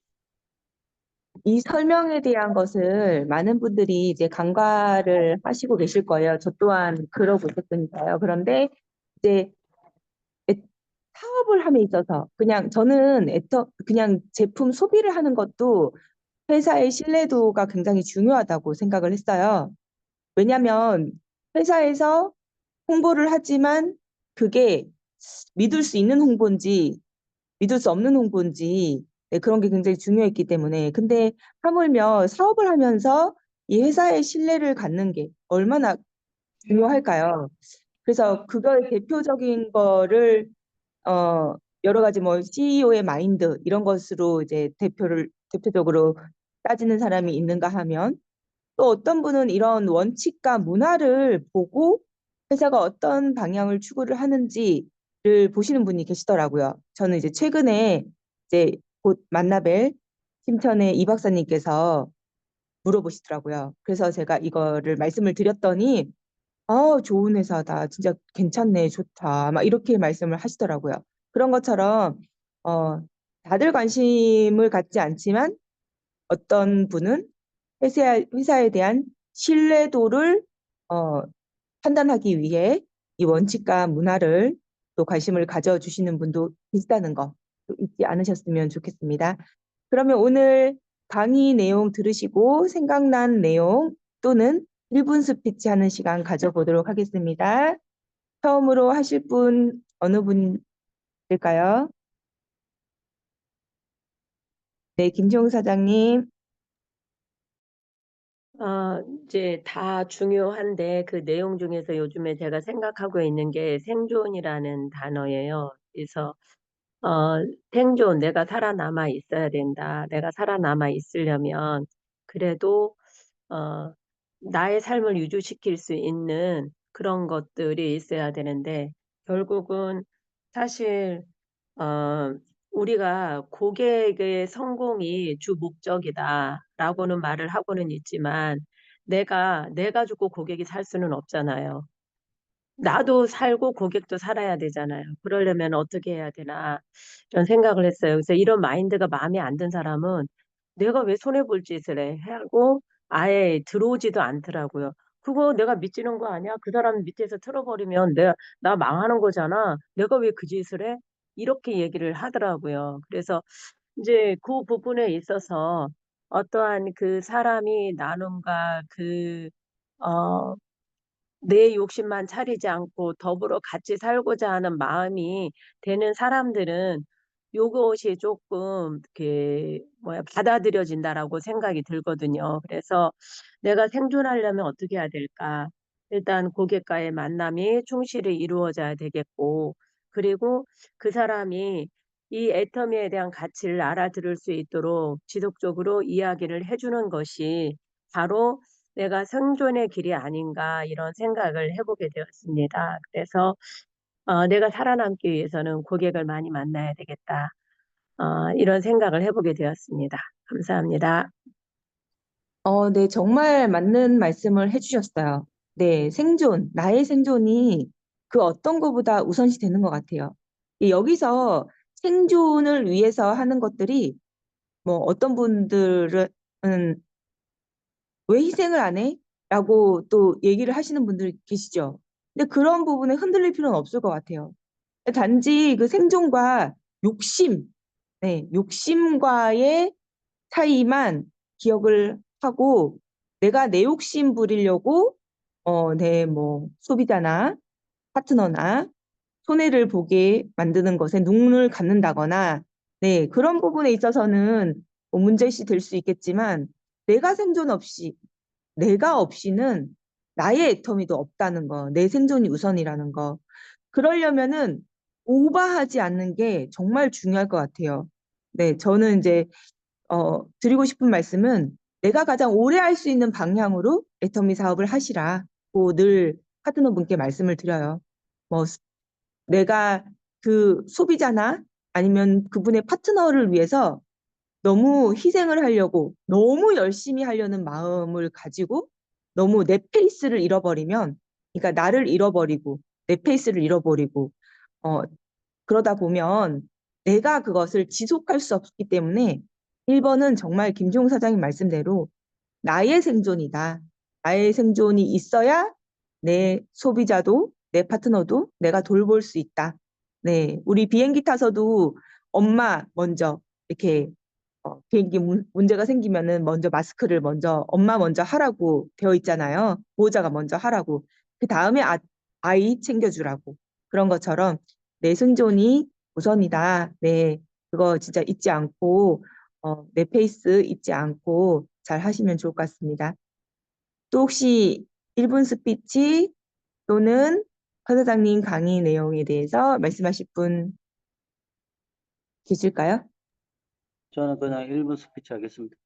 이 설명에 대한 것을 많은 분들이 이제 간과를 하시고 계실 거예요. 저 또한 그러고 있었으니까요. 그런데 이제 애- 사업을 함에 있어서 저는 그냥 제품 소비를 하는 것도 회사의 신뢰도가 굉장히 중요하다고 생각을 했어요. 왜냐하면 회사에서 홍보를 하지만 그게 믿을 수 있는 홍보인지 믿을 수 없는 홍보인지 네, 그런 게 굉장히 중요했기 때문에 근데 하물며 사업을 하면서 이 회사의 신뢰를 갖는 게 얼마나 중요할까요? 그래서 그걸 대표적인 거를 여러 가지 뭐 CEO의 마인드 이런 것으로 이제 대표적으로 따지는 사람이 있는가 하면 또 어떤 분은 이런 원칙과 문화를 보고 회사가 어떤 방향을 추구를 하는지를 보시는 분이 계시더라고요. 저는 이제 최근에 이제 곧 만나뵐 심천의 이 박사님께서 물어보시더라고요. 그래서 제가 이거를 말씀을 드렸더니 좋은 회사다. 진짜 괜찮네. 좋다. 막 이렇게 말씀을 하시더라고요. 그런 것처럼 어, 다들 관심을 갖지 않지만 어떤 분은 회사에 대한 신뢰도를 어, 판단하기 위해 이 원칙과 문화를 또 관심을 가져주시는 분도 있다는 거 잊지 않으셨으면 좋겠습니다. 그러면 오늘 강의 내용 들으시고 생각난 내용 또는 1분 스피치 하는 시간 가져보도록 하겠습니다. 처음으로 하실 분 어느 분일까요? 네, 김종 사장님. 이제 다 중요한데 그 내용 중에서 요즘에 제가 생각하고 있는 게 생존이라는 단어예요. 그래서 생존, 내가 살아남아 있어야 된다. 내가 살아남아 있으려면 그래도 어, 나의 삶을 유지시킬 수 있는 그런 것들이 있어야 되는데 결국은 사실 어, 우리가 고객의 성공이 주 목적이다라고는 말을 하고는 있지만 내가 죽고 고객이 살 수는 없잖아요. 나도 살고 고객도 살아야 되잖아요. 그러려면 어떻게 해야 되나 이런 생각을 했어요. 그래서 이런 마인드가 마음에 안 든 사람은 내가 왜 손해볼 짓을 해? 하고 아예 들어오지도 않더라고요. 그거 내가 미치는 거 아니야? 그 사람 밑에서 틀어버리면 나 망하는 거잖아. 내가 왜 그 짓을 해? 이렇게 얘기를 하더라고요. 그래서 이제 그 부분에 있어서 어떠한 그 사람이 나눔과 어, 내 욕심만 차리지 않고 더불어 같이 살고자 하는 마음이 되는 사람들은 요것이 조금 받아들여진다라고 생각이 들거든요. 그래서 내가 생존하려면 어떻게 해야 될까? 일단 고객과의 만남이 충실히 이루어져야 되겠고, 그리고 그 사람이 이 애터미에 대한 가치를 알아들을 수 있도록 지속적으로 이야기를 해주는 것이 바로 내가 생존의 길이 아닌가 이런 생각을 해보게 되었습니다. 그래서 내가 살아남기 위해서는 고객을 많이 만나야 되겠다. 이런 생각을 해보게 되었습니다. 감사합니다. 네, 정말 맞는 말씀을 해주셨어요. 네, 나의 생존이 그 어떤 것보다 우선시 되는 것 같아요. 여기서 생존을 위해서 하는 것들이 뭐 어떤 분들은 왜 희생을 안 해? 라고 또 얘기를 하시는 분들 계시죠. 근데 그런 부분에 흔들릴 필요는 없을 것 같아요. 단지 그 생존과 욕심, 욕심과의 차이만 기억을 하고 내가 내 욕심 부리려고 내 소비자나 파트너나 손해를 보게 만드는 것에 눈을 감는다거나 그런 부분에 있어서는 뭐 문제시 될 수 있겠지만 내가 생존 없이 내가 없이는 나의 애터미도 없다는 거, 내 생존이 우선이라는 거. 그러려면은 오버하지 않는 게 정말 중요할 것 같아요. 네, 저는 이제 드리고 싶은 말씀은 내가 가장 오래 할 수 있는 방향으로 애터미 사업을 하시라고 늘 파트너분께 말씀을 드려요. 뭐 내가 그 소비자나 아니면 그분의 파트너를 위해서 너무 희생을 하려고 너무 열심히 하려는 마음을 가지고 너무 내 페이스를 잃어버리면 그러니까 나를 잃어버리고 내 페이스를 잃어버리고 어, 그러다 보면 내가 그것을 지속할 수 없기 때문에 1번은 정말 김종 사장님 말씀대로 나의 생존이다. 나의 생존이 있어야 내 소비자도 내 파트너도 내가 돌볼 수 있다. 네, 우리 비행기 타서도 엄마 먼저 이렇게 비행기 문제가 생기면은 먼저 마스크를 먼저 엄마 먼저 하라고 되어 있잖아요. 보호자가 먼저 하라고. 그 다음에 아이 챙겨주라고. 그런 것처럼 내 생존이 우선이다. 네, 그거 진짜 잊지 않고 내 페이스 잊지 않고 잘 하시면 좋을 것 같습니다. 또 혹시 1분 스피치 또는 허 사장님 강의 내용에 대해서 말씀하실 분 계실까요? 저는 그냥 1분 스피치 하겠습니다.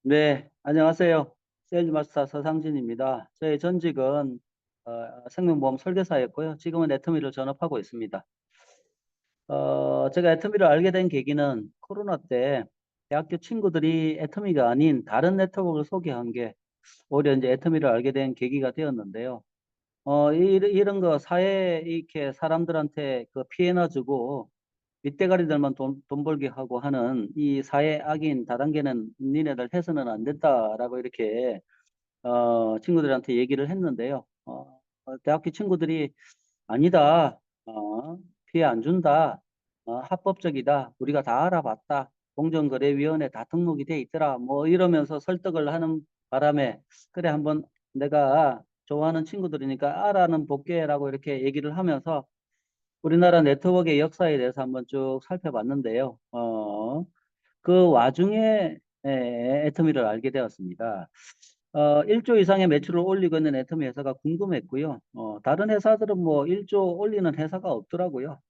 네, 안녕하세요. 세일즈마스터 서상진입니다. 저의 전직은 생명보험 설계사였고요. 지금은 애터미를 전업하고 있습니다. 제가 애터미를 알게 된 계기는 코로나 때 대학교 친구들이 애터미가 아닌 다른 네트워크를 소개한 게 오히려 이제 애터미를 알게 된 계기가 되었는데요. 이런 거 사회에 이렇게 사람들한테 그 피해나 주고 밑대가리들만 돈 벌게 하고 하는 이 사회 악인 다단계는 니네들 해서는 안 된다라고 이렇게 친구들한테 얘기를 했는데요. 대학교 친구들이 아니다. 피해 안 준다. 합법적이다. 우리가 다 알아봤다. 공정거래위원회 다 등록이 돼 있더라. 뭐 이러면서 설득을 하는 바람에 그래 한번 내가 좋아하는 친구들이니까 알아는 볼게라고 이렇게 얘기를 하면서 우리나라 네트워크의 역사에 대해서 한번 쭉 살펴봤는데요. 그 와중에 애터미를 알게 되었습니다. 1조 이상의 매출을 올리고 있는 애터미 회사가 궁금했고요. 다른 회사들은 뭐 1조 올리는 회사가 없더라고요.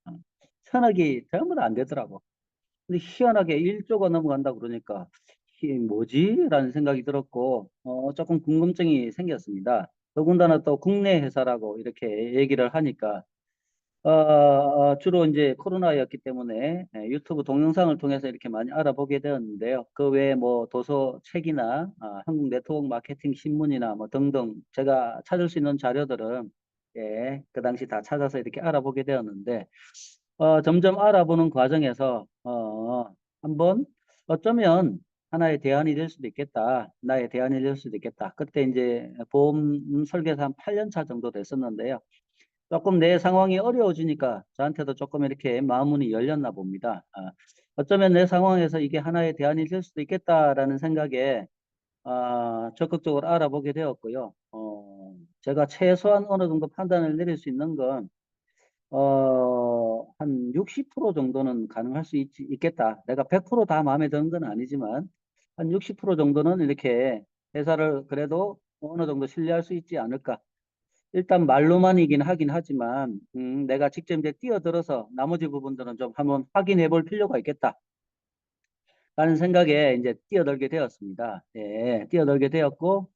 천억이 전부 다 안 되더라고. 근데 희한하게 1조가 넘어간다 그러니까 이게 뭐지? 라는 생각이 들었고 조금 궁금증이 생겼습니다. 더군다나 또 국내 회사라고 이렇게 얘기를 하니까 주로 이제 코로나였기 때문에 유튜브 동영상을 통해서 이렇게 많이 알아보게 되었는데요. 그 외에 뭐 도서 책이나 한국 네트워크 마케팅 신문이나 뭐 등등 제가 찾을 수 있는 자료들은 그 당시 다 찾아서 이렇게 알아보게 되었는데 점점 알아보는 과정에서 한번 어쩌면 하나의 대안이 될 수도 있겠다. 나의 대안이 될 수도 있겠다. 그때 이제 보험 설계사 한 8년 차 정도 됐었는데요. 조금 내 상황이 어려워지니까 저한테도 조금 이렇게 마음문이 열렸나 봅니다. 어쩌면 내 상황에서 이게 하나의 대안이 될 수도 있겠다라는 생각에 적극적으로 알아보게 되었고요. 제가 최소한 어느 정도 판단을 내릴 수 있는 건 한 60% 정도는 가능할 수 있겠다. 내가 100%다 마음에 드는 건 아니지만 한 60% 정도는 이렇게 회사를 그래도 어느 정도 신뢰할 수 있지 않을까. 일단 말로만이긴 하긴 하지만 내가 직접 이제 뛰어들어서 나머지 부분들은 좀 한번 확인해 볼 필요가 있겠다. 라는 생각에 이제 뛰어들게 되었습니다. 예, 뛰어들게 되었고,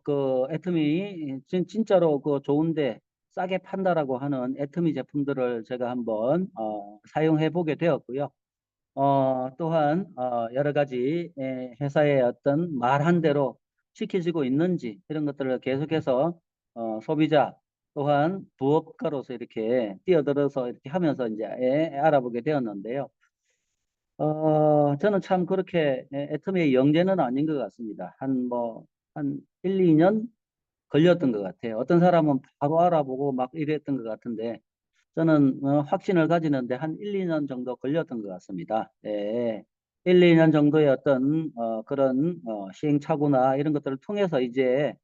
그 애터미, 진짜로 그 좋은데 싸게 판다라고 하는 애터미 제품들을 제가 한번, 사용해 보게 되었고요. 또한, 여러 가지 회사의 어떤 말한 대로 지켜지고 있는지 이런 것들을 계속해서, 소비자 또한 부업가로서 이렇게 뛰어들어서 이렇게 하면서 이제 알아보게 되었는데요. 저는 참 그렇게 애터미의 영재는 아닌 것 같습니다. 한 1, 2년 걸렸던 것 같아요. 어떤 사람은 바로 알아보고 막 이랬던 것 같은데, 저는 확신을 가지는데 한 1, 2년 정도 걸렸던 것 같습니다. 예. 1, 2년 정도의 어떤 그런 시행착오나 이런 것들을 통해서 이제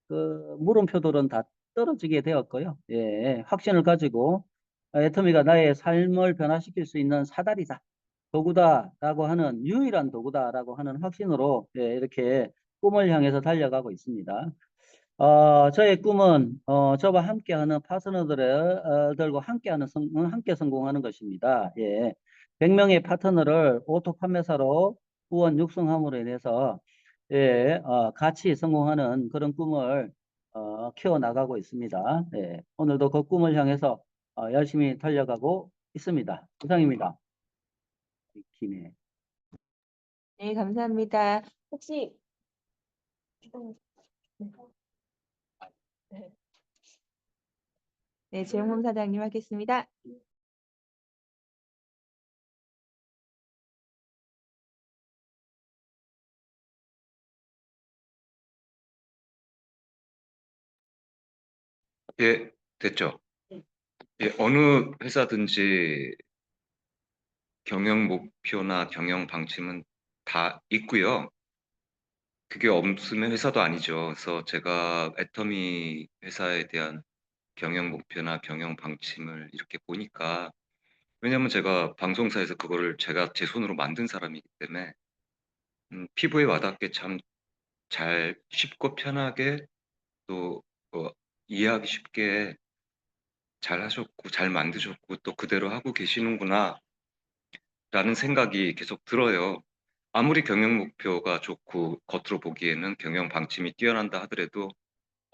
그 물음표들은 다 떨어지게 되었고요. 예. 확신을 가지고 애터미가 나의 삶을 변화시킬 수 있는 사다리다. 도구다라고 하는 유일한 도구다라고 하는 확신으로 이렇게 꿈을 향해서 달려가고 있습니다. 저의 꿈은 저와 함께하는 파트너들과 함께 성공하는 것입니다. 예. 100명의 파트너를 오토 판매사로 후원 육성함으로 인해서 같이 성공하는 그런 꿈을 키워나가고 있습니다. 예. 오늘도 그 꿈을 향해서 열심히 달려가고 있습니다. 이상입니다. 기네. 네, 감사합니다. 혹시 네, 재용범 사장님 하겠습니다. 예, 됐죠. 예, 어느 회사든지 경영 목표나 경영 방침은 다 있고요. 그게 없으면 회사도 아니죠. 그래서 제가 애터미 회사에 대한 경영 목표나 경영 방침을 이렇게 보니까, 왜냐면 제가 방송사에서 그거를 제가 제 손으로 만든 사람이기 때문에 피부에 와닿게 참 잘 쉽고 편하게 또 이해하기 쉽게 잘 하셨고 잘 만드셨고 또 그대로 하고 계시는구나 라는 생각이 계속 들어요. 아무리 경영 목표가 좋고 겉으로 보기에는 경영 방침이 뛰어난다 하더라도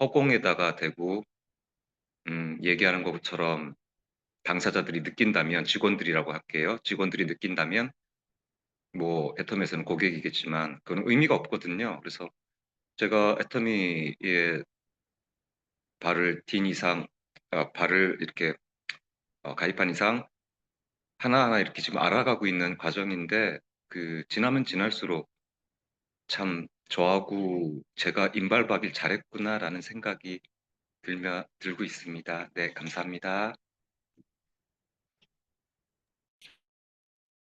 허공에다가 대고 얘기하는 것처럼 당사자들이 느낀다면, 직원들이라고 할게요. 직원들이 느낀다면 뭐 애터미에서는 고객이겠지만 그건 의미가 없거든요. 그래서 제가 애터미에 발을 딘 이상, 발을 이렇게 가입한 이상 하나하나 이렇게 지금 알아가고 있는 과정인데, 그 지나면 지날수록 참 저하고 제가 임발박일 잘했구나라는 생각이 들고 있습니다. 네, 감사합니다.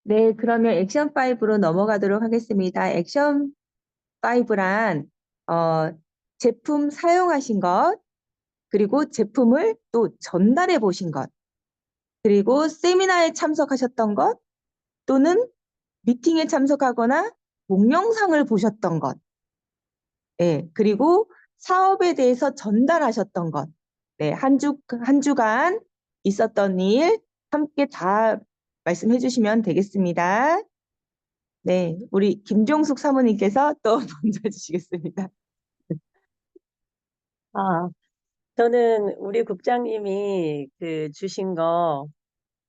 네, 그러면 액션 5로 넘어가도록 하겠습니다. 액션 5란 제품 사용하신 것, 그리고 제품을 또 전달해 보신 것, 그리고 세미나에 참석하셨던 것, 또는 미팅에 참석하거나 동영상을 보셨던 것, 예, 그리고 사업에 대해서 전달하셨던 것, 네, 한 주간 있었던 일 함께 다 말씀해 주시면 되겠습니다. 네, 우리 김종숙 사모님께서 또 먼저 해주시겠습니다. 아, 저는 우리 국장님이 그 주신 거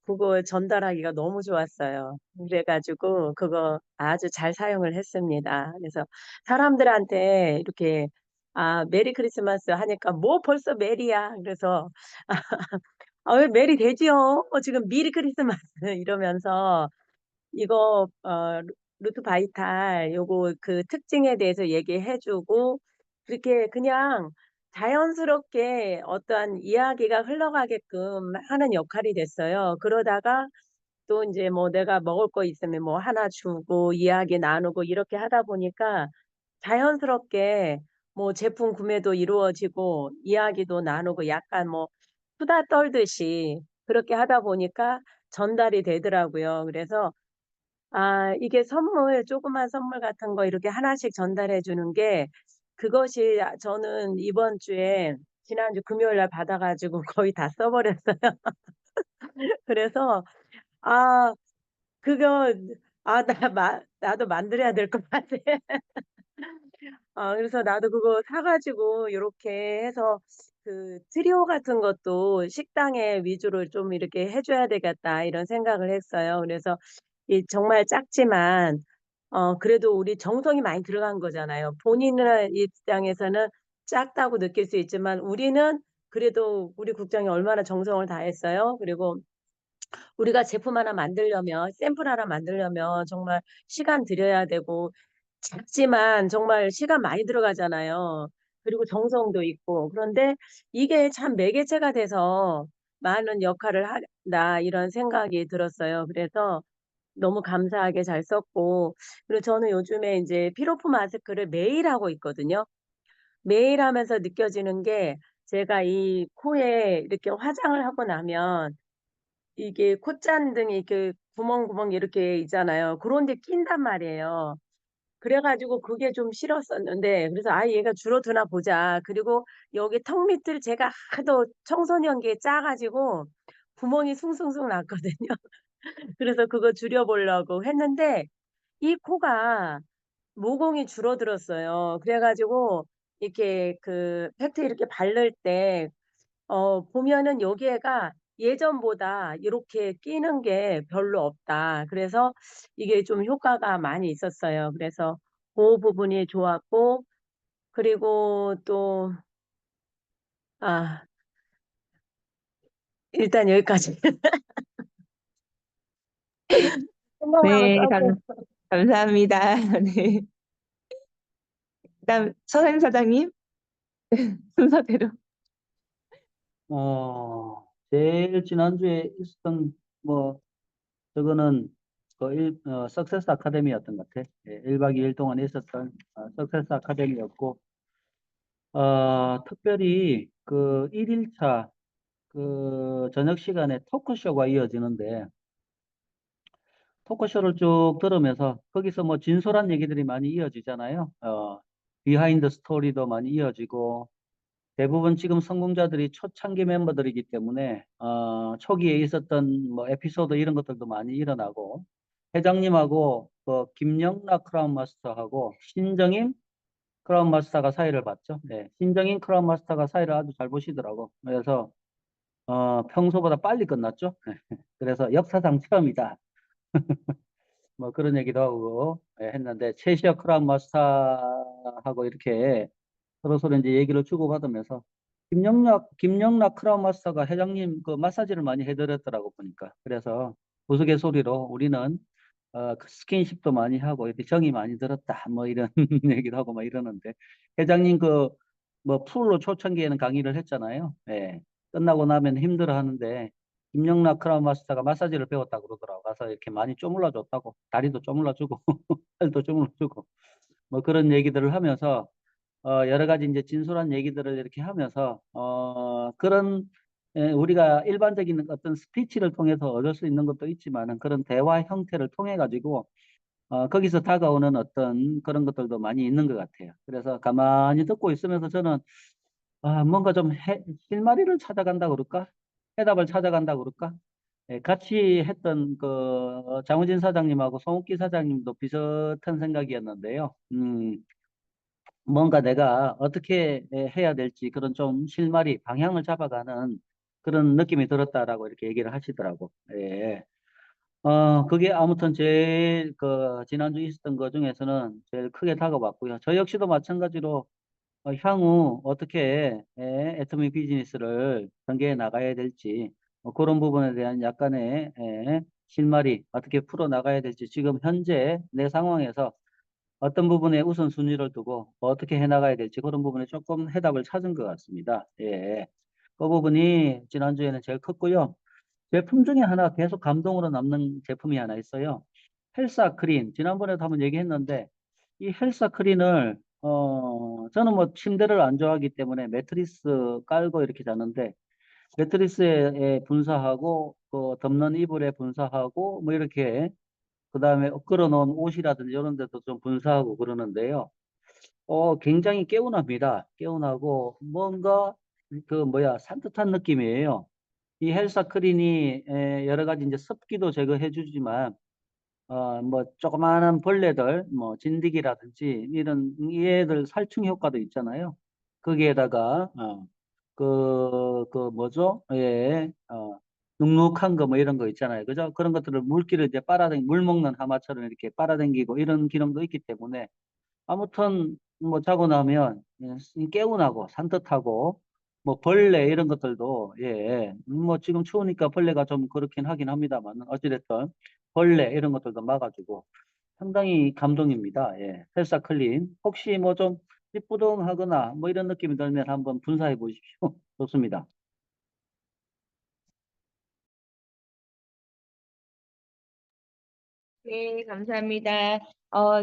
그거 전달하기가 너무 좋았어요. 그래가지고 그거 아주 잘 사용을 했습니다. 그래서 사람들한테 이렇게 메리 크리스마스 하니까 뭐 벌써 메리야. 그래서 왜 메리 되지요? 지금 미리 크리스마스 이러면서 이거 루트 바이탈 요거 그 특징에 대해서 얘기해주고 그렇게 그냥 자연스럽게 어떠한 이야기가 흘러가게끔 하는 역할이 됐어요. 그러다가 또 이제 뭐 내가 먹을 거 있으면 뭐 하나 주고 이야기 나누고 이렇게 하다 보니까 자연스럽게 뭐 제품 구매도 이루어지고 이야기도 나누고 약간 뭐 수다 떨듯이 그렇게 하다 보니까 전달이 되더라고요. 그래서 이게 선물, 조그만 선물 같은 거 이렇게 하나씩 전달해 주는 게 그것이 저는 이번 주에 지난주 금요일 날 받아가지고 거의 다 써버렸어요. 그래서, 아, 그거, 나도 만들어야 될 것 같아. 그래서 나도 그거 사가지고 이렇게 해서 그 트리오 같은 것도 식당에 위주로 좀 이렇게 해줘야 되겠다 이런 생각을 했어요. 그래서 이 정말 작지만 그래도 우리 정성이 많이 들어간 거잖아요. 본인의 입장에서는 작다고 느낄 수 있지만 우리는 그래도 우리 국장이 얼마나 정성을 다했어요. 그리고 우리가 제품 하나 만들려면 샘플 하나 만들려면 정말 시간 들여야 되고 작지만 정말 시간 많이 들어가잖아요. 그리고 정성도 있고 그런데 이게 참 매개체가 돼서 많은 역할을 한다 이런 생각이 들었어요. 그래서 너무 감사하게 잘 썼고 그리고 저는 요즘에 이제 피로프 마스크를 매일 하고 있거든요. 매일 하면서 느껴지는 게 제가 이 코에 이렇게 화장을 하고 나면 이게 콧잔등이 이렇게 구멍구멍 이렇게 있잖아요. 그런 데 낀단 말이에요. 그래가지고 그게 좀 싫었었는데 그래서 얘가 줄어드나 보자. 그리고 여기 턱 밑을 제가 하도 청소년기에 짜가지고 구멍이 숭숭숭 났거든요. 그래서 그거 줄여보려고 했는데 이 코가 모공이 줄어들었어요. 그래가지고 이렇게 그 팩트 이렇게 바를 때 보면은 여기에가 예전보다 이렇게 끼는 게 별로 없다. 그래서 이게 좀 효과가 많이 있었어요. 그래서 그 부분이 좋았고, 그리고 또, 아, 일단 여기까지 생각나면 네, 써고, 감사합니다. 네. 그다음 서생 사장님 순서대로. 제일 지난주에 있었던 뭐 저거는 석세스 아카데미였던 것 같아. 예, 1박 2일 동안 있었던 석세스 아카데미였고 특별히 그 1일차 그 저녁 시간에 토크쇼가 이어지는데 토크쇼를 쭉 들으면서 거기서 뭐 진솔한 얘기들이 많이 이어지잖아요. 비하인드 스토리도 많이 이어지고 대부분 지금 성공자들이 초창기 멤버들이기 때문에 초기에 있었던 뭐 에피소드 이런 것들도 많이 일어나고 회장님하고 그 김영락 크라운 마스터하고 신정임 크라운 마스터가 사이를 봤죠. 네, 신정임 크라운 마스터가 사이를 아주 잘 보시더라고. 그래서 평소보다 빨리 끝났죠. 그래서 역사상 처음이다. 뭐 그런 얘기도 하고 했는데 최시어 크라운 마스터하고 이렇게 서로 이제 얘기를 주고받으면서 김영락 크라운 마스터가 회장님 그 마사지를 많이 해드렸더라고 보니까. 그래서 우스갯소리로 우리는 그 스킨십도 많이 하고 이렇게 정이 많이 들었다 뭐 이런 얘기도 하고 막 이러는데 회장님 그 뭐 풀로 초창기에는 강의를 했잖아요. 예. 끝나고 나면 힘들어 하는데 김영락 크라운 마스터가 마사지를 배웠다 그러더라고. 가서 이렇게 많이 쪼물러 줬다고. 다리도 쪼물러 주고 팔도 쪼물러 주고 뭐 그런 얘기들을 하면서 여러 가지 이제 진솔한 얘기들을 이렇게 하면서 그런 우리가 일반적인 어떤 스피치를 통해서 얻을 수 있는 것도 있지만은 그런 대화 형태를 통해 가지고 거기서 다가오는 어떤 그런 것들도 많이 있는 것 같아요. 그래서 가만히 듣고 있으면서 저는 뭔가 좀 실마리를 찾아간다 그럴까? 해답을 찾아간다 그럴까? 예, 같이 했던 그 장우진 사장님하고 송욱기 사장님도 비슷한 생각이었는데요. 뭔가 내가 어떻게 해야 될지 그런 좀 실마리 방향을 잡아가는 그런 느낌이 들었다라고 이렇게 얘기를 하시더라고. 예. 그게 아무튼 제일 그 지난주 있었던 것 중에서는 제일 크게 다가왔고요. 저 역시도 마찬가지로 향후 어떻게 애터미 비즈니스를 전개해 나가야 될지 그런 부분에 대한 약간의 실마리 어떻게 풀어 나가야 될지 지금 현재 내 상황에서 어떤 부분에 우선순위를 두고 어떻게 해 나가야 될지 그런 부분에 조금 해답을 찾은 것 같습니다. 예. 그 부분이 지난주에는 제일 컸고요. 제품 중에 하나 계속 감동으로 남는 제품이 하나 있어요. 헬사크린. 지난번에도 한번 얘기했는데 이 헬사크린을 저는 뭐 침대를 안 좋아하기 때문에 매트리스 깔고 이렇게 자는데 매트리스에 분사하고 그 덮는 이불에 분사하고 뭐 이렇게 그다음에 끌어놓은 옷이라든지 이런 데도 좀 분사하고 그러는데요. 굉장히 개운합니다. 개운하고 뭔가 그 뭐야 산뜻한 느낌이에요. 이 헬사크린이 여러 가지 이제 습기도 제거해 주지만 뭐 조그마한 벌레들 뭐 진드기라든지 이런 얘들 살충 효과도 있잖아요. 거기에다가 그 뭐죠? 예. 눅눅한 거 뭐 이런 거 있잖아요. 그죠? 그런 것들을 물기를 이제 물 먹는 하마처럼 이렇게 빨아당기고 이런 기능도 있기 때문에 아무튼 뭐 자고 나면 개운하고 산뜻하고 뭐 벌레 이런 것들도 뭐 지금 추우니까 벌레가 좀 그렇긴 하긴 합니다만 어찌됐든 벌레 이런 것들도 막아주고 상당히 감동입니다. 예. 헬사 클린 혹시 뭐 좀 찌뿌둥하거나 뭐 이런 느낌이 들면 한번 분사해 보십시오. 좋습니다. 네, 감사합니다.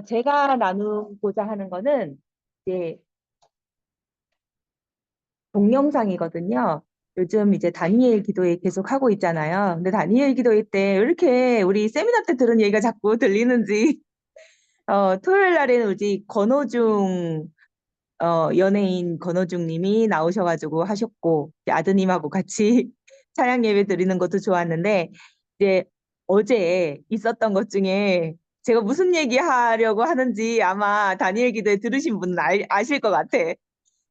제가 나누고자 하는 거는 이제 동영상이거든요. 요즘 이제 다니엘 기도회 계속 하고 있잖아요. 근데 다니엘 기도회 때 왜 이렇게 우리 세미나 때 들은 얘기가 자꾸 들리는지 토요일 날에는 우리 권호중 연예인 권호중 님이 나오셔가지고 하셨고 이제 아드님하고 같이 찬양 예배 드리는 것도 좋았는데 이제 어제 있었던 것 중에 제가 무슨 얘기 하려고 하는지 아마 다니엘 기도회 들으신 분은 아실 것 같아.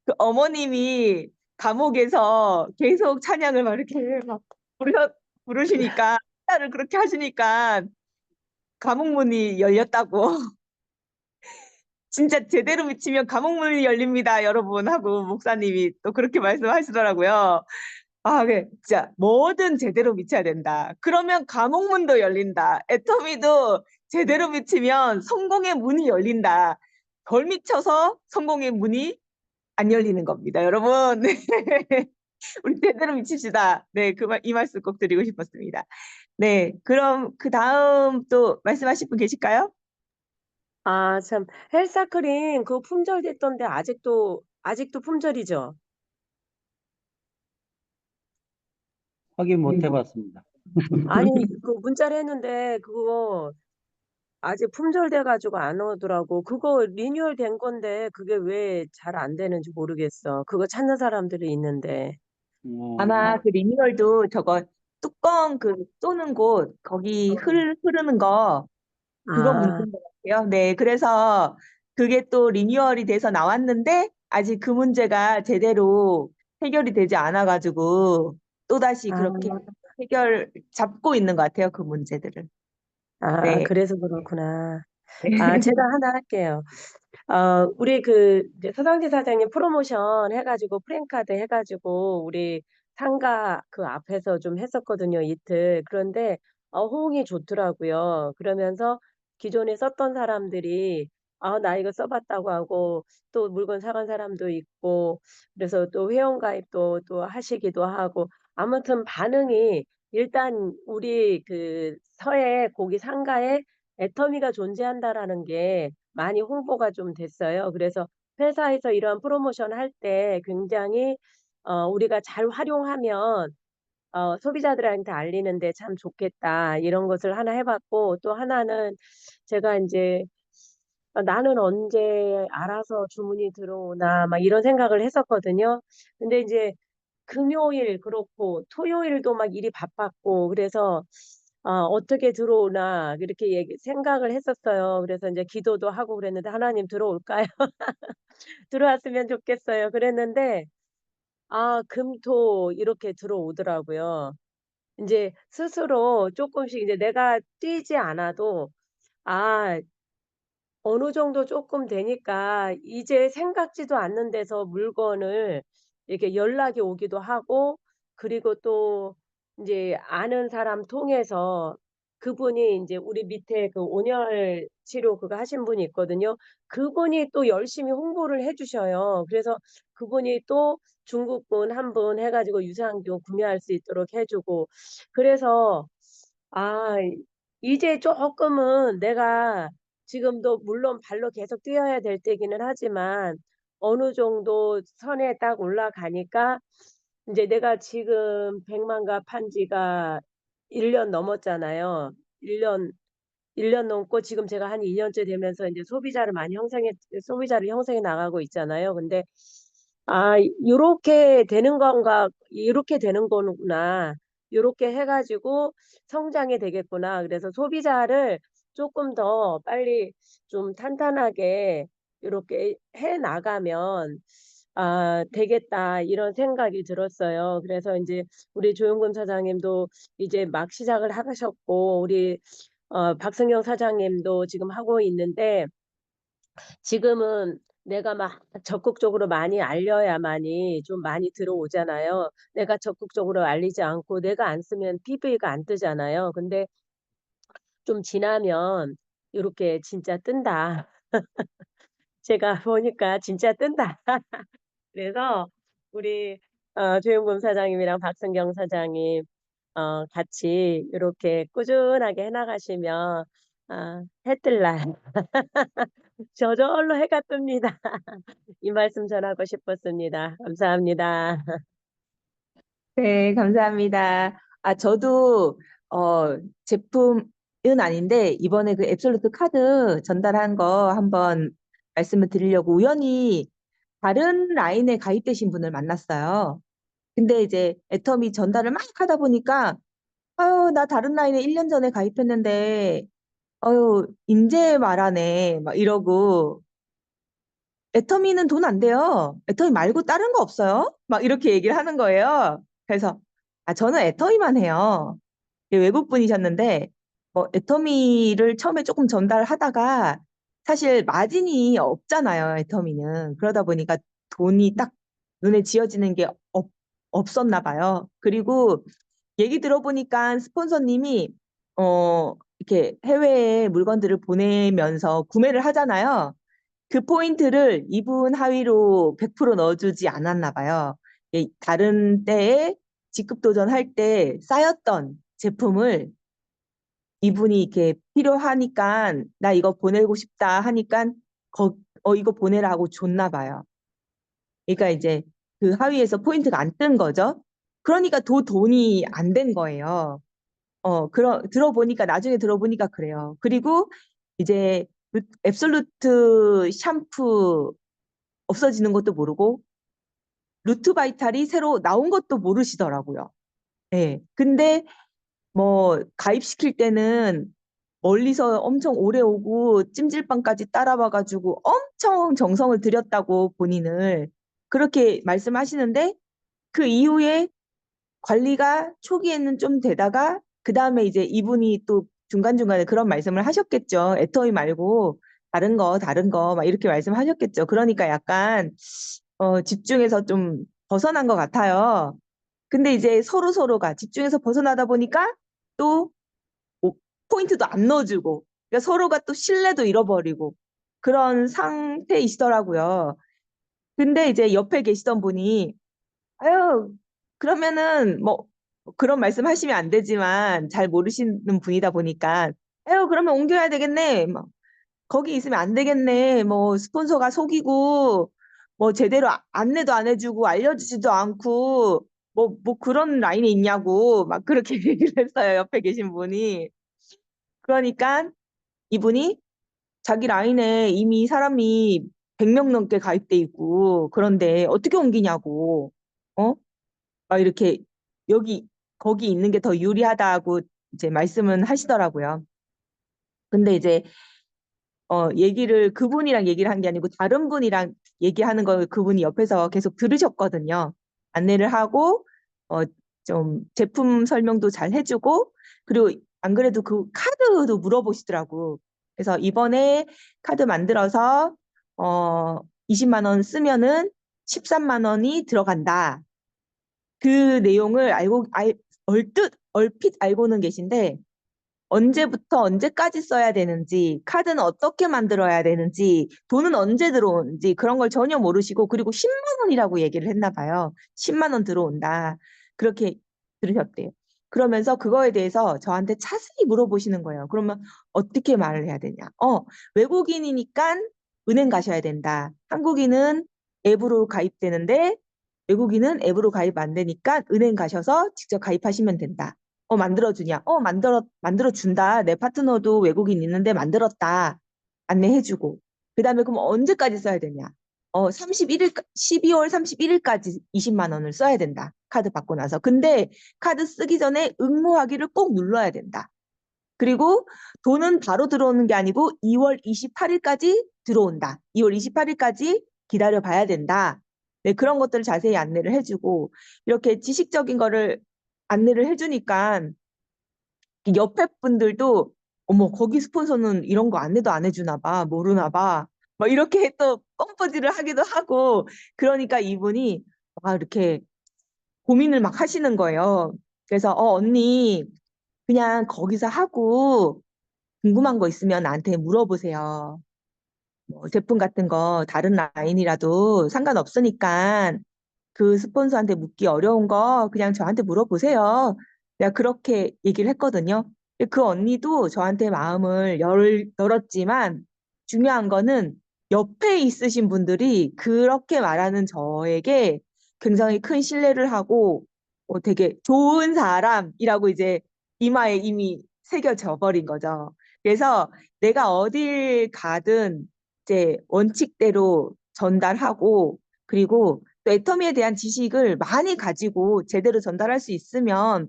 그 어머님이 감옥에서 계속 찬양을 막 이렇게 막 부르시니까 딸을 그렇게 하시니까 감옥 문이 열렸다고. 진짜 제대로 미치면 감옥 문이 열립니다, 여러분 하고 목사님이 또 그렇게 말씀하시더라고요. 진짜 뭐든 제대로 미쳐야 된다. 그러면 감옥 문도 열린다. 애터미도 제대로 미치면 성공의 문이 열린다. 덜 미쳐서 성공의 문이 안 열리는 겁니다, 여러분. 우리 제대로 미칩시다. 네, 이 말씀 꼭 드리고 싶었습니다. 네, 그럼 그 다음 또 말씀하실 분 계실까요? 아, 참. 헬사크림 그 품절됐던데 아직도 품절이죠? 확인 못 해봤습니다. 아니, 그 문자를 했는데 그거 아직 품절돼 가지고 안 오더라고. 그거 리뉴얼 된 건데 그게 왜 잘 안 되는지 모르겠어. 그거 찾는 사람들이 있는데. 아마 그 리뉴얼도 저거 뚜껑 그 쏘는 곳 거기 흐르는 거 그거 아, 문제인 것 같아요. 네, 그래서 그게 또 리뉴얼이 돼서 나왔는데 아직 그 문제가 제대로 해결이 되지 않아가지고 또다시 그렇게 아, 잡고 있는 것 같아요. 그 문제들을. 네. 그래서 그렇구나. 제가 하나 할게요. 우리 그 이제 서강지 사장님 프로모션 해가지고 프랭카드 해가지고 우리 상가 그 앞에서 좀 했었거든요, 이틀. 그런데 호응이 좋더라고요. 그러면서 기존에 썼던 사람들이 나 이거 써봤다고 하고 또 물건 사간 사람도 있고 그래서 또 회원가입도 또 하시기도 하고 아무튼 반응이 일단 우리 그 서해 고기 상가에 애터미가 존재한다라는 게 많이 홍보가 좀 됐어요. 그래서 회사에서 이런 프로모션 할 때 굉장히 우리가 잘 활용하면 소비자들한테 알리는데 참 좋겠다. 이런 것을 하나 해 봤고 또 하나는 제가 인제 '나는 언제 알아서 주문이 들어오나.' 막 이런 생각을 했었거든요. 근데 인제 금요일 그렇고 토요일도 막 일이 바빴고 그래서 '어떻게 들어오나.' 이렇게 생각을 했었어요. 그래서 인제 기도도 하고 그랬는데 '하나님 들어올까요? 들어왔으면 좋겠어요.' 그랬는데 금, 토 이렇게 들어오더라고요. 인제 스스로 쪼끔씩 이제 내가 뛰지 않아도 아 어느 정도 쪼끔 되니까 이제 생각지도 않는 데서 물건을 이렇게 연락이 오기도 하고 그리고 또 인제 아는 사람 통해서 그분이 인제 우리 밑에 그 온열 치료 그거 하신 분이 있거든요. 그분이 또 열심히 홍보를 해 주셔요. 그래서 그분이 또 중국분 한 분 해 가지고 유산균 구매할 수 있도록 해 주고 그래서 아 이제 쪼끔은 내가 지금도 물론 발로 계속 뛰어야 될 때기는 하지만 어느 정도 선에 딱 올라가니까 인제 내가 지금 백만갑 한 지가 1년 넘었잖아요. 1년 넘고 지금 제가 한 2 년째 되면서 인제 소비자를 형성해 나가고 있잖아요. 근데 '아 요렇게 되는 건가 요렇게 되는 거구나. 요렇게 해 가지고 성장이 되겠구나.' 그래서 '소비자를 쪼끔 더 빨리 좀 탄탄하게 요렇게 해 나가면 되겠다.' 이런 생각이 들었어요. 그래서 인제 우리 조용근 사장님도 이제 막 시작을 하셨고 우리 박승경 사장님도 지금 하고 있는데 지금은 내가 막 적극적으로 많이 알려야만이 좀 많이 들어오잖아요. 내가 적극적으로 알리지 않고 내가 안 쓰면 PV가 안 뜨잖아요. 근데 좀 지나면 요렇게 진짜 뜬다. 제가 보니까 진짜 뜬다. 그래서 우리 조용금 사장님이랑 박승경 사장님 같이 요렇게 꾸준하게 해 나가시면 해뜰 날 저절로 해가 뜹니다. 이 말씀 전하고 싶었습니다. 감사합니다. 네, 감사합니다. 저도 제품은 아닌데 이번에 그 앱솔루트 카드 전달한 거 한번 말씀을 드리려고 우연히 다른 라인에 가입되신 분을 만났어요. 근데 이제 애터미 전달을 막 하다 보니까 아유, 나 다른 라인에 1년 전에 가입했는데 아유, 인제 말하네 막 이러고 애터미는 돈 안 돼요. 애터미 말고 다른 거 없어요? 막 이렇게 얘기를 하는 거예요. 그래서 저는 애터미만 해요. 외국 분이셨는데 애터미를 처음에 조금 전달하다가 사실 마진이 없잖아요, 애터미는. 그러다 보니까 돈이 딱 눈에 지어지는 게 없었나 봐요. 그리고 얘기 들어보니까 스폰서님이 이렇게 해외에 물건들을 보내면서 구매를 하잖아요. 그 포인트를 이분 하위로 100% 넣어주지 않았나 봐요. 다른 때에 직급 도전할 때 쌓였던 제품을 이분이 이렇게 필요하니까 나 이거 보내고 싶다 하니까 이거 보내라 하고 줬나 봐요. 그러니까 이제 그 하위에서 포인트가 안 뜬 거죠. 그러니까 돈이 안 된 거예요. 나중에 들어보니까 그래요. 그리고 이제 앱솔루트 샴푸 없어지는 것도 모르고 루트 바이탈이 새로 나온 것도 모르시더라고요. 예. 근데 뭐 가입시킬 때는 멀리서 엄청 오래 오고 찜질방까지 따라와 가지고 엄청 정성을 들였다고 본인을 그렇게 말씀하시는데 그 이후에 관리가 초기에는 좀 되다가 그다음에 이제 이분이 또 중간중간에 그런 말씀을 하셨겠죠. 애터미 말고 다른 거 막 이렇게 말씀하셨겠죠. 그러니까 약간 집중해서 좀 벗어난 것 같아요. 근데 이제 서로가 집중해서 벗어나다 보니까 또 뭐 포인트도 안 넣어주고 그러니까 서로가 또 신뢰도 잃어버리고 그런 상태이시더라고요. 근데 이제 옆에 계시던 분이 아유, 그러면은 뭐 그런 말씀 하시면 안 되지만 잘 모르시는 분이다 보니까 아유, 그러면 옮겨야 되겠네. 뭐, 거기 있으면 안 되겠네. 뭐 스폰서가 속이고 뭐 제대로 안내도 안 해주고 알려주지도 않고 뭐 그런 라인에 있냐고 막 그렇게 얘기를 했어요. 옆에 계신 분이. 그러니까 이분이 자기 라인에 이미 사람이 100명 넘게 가입돼 있고 그런데 어떻게 옮기냐고. 어? 막 이렇게 여기 거기 있는 게 더 유리하다고 이제 말씀은 하시더라고요. 근데 이제 그분이랑 얘기를 한 게 아니고 다른 분이랑 얘기하는 걸 그분이 옆에서 계속 들으셨거든요. 안내를 하고 어, 좀 제품 설명도 잘 해주고 그리고 안 그래도 그 카드도 물어보시더라고. 그래서 이번에 카드 만들어서 어, 20만 원 쓰면은 13만 원이 들어간다. 그 내용을 얼핏 알고는 계신데 언제부터 언제까지 써야 되는지, 카드는 어떻게 만들어야 되는지, 돈은 언제 들어오는지 그런 걸 전혀 모르시고 그리고 10만 원이라고 얘기를 했나 봐요. 10만 원 들어온다. 그렇게 들으셨대요. 그러면서 그거에 대해서 저한테 자세히 물어보시는 거예요. 그러면 어떻게 말을 해야 되냐? 외국인이니까 은행 가셔야 된다. 한국인은 앱으로 가입되는데 외국인은 앱으로 가입 안 되니까 은행 가셔서 직접 가입하시면 된다. 만들어주냐? 만들어준다. 내 파트너도 외국인 있는데 만들었다. 안내해주고. 그 다음에 그럼 언제까지 써야 되냐? 12월 31일까지 20만 원을 써야 된다. 카드 받고 나서. 근데 카드 쓰기 전에 응모하기를 꼭 눌러야 된다. 그리고 돈은 바로 들어오는 게 아니고 2월 28일까지 들어온다. 2월 28일까지 기다려 봐야 된다. 네, 그런 것들을 자세히 안내를 해주고, 이렇게 지식적인 거를 안내를 해주니까 옆에 분들도 어머 거기 스폰서는 이런 거 안내도 안 해주나 봐 모르나 봐 막 이렇게 또 뻥퍼지를 하기도 하고 그러니까 이분이 이렇게 고민을 막 하시는 거예요. 그래서 언니 그냥 거기서 하고 궁금한 거 있으면 나한테 물어보세요. 뭐 제품 같은 거 다른 라인이라도 상관없으니까 그 스폰서한테 묻기 어려운 거 그냥 저한테 물어보세요. 내가 그렇게 얘기를 했거든요. 그 언니도 저한테 마음을 열었지만 중요한 거는 옆에 있으신 분들이 그렇게 말하는 저에게 굉장히 큰 신뢰를 하고 되게 좋은 사람이라고 이제 이마에 이미 새겨져 버린 거죠. 그래서 내가 어딜 가든 이제 원칙대로 전달하고 그리고 또 애터미에 대한 지식을 많이 가지고 제대로 전달할 수 있으면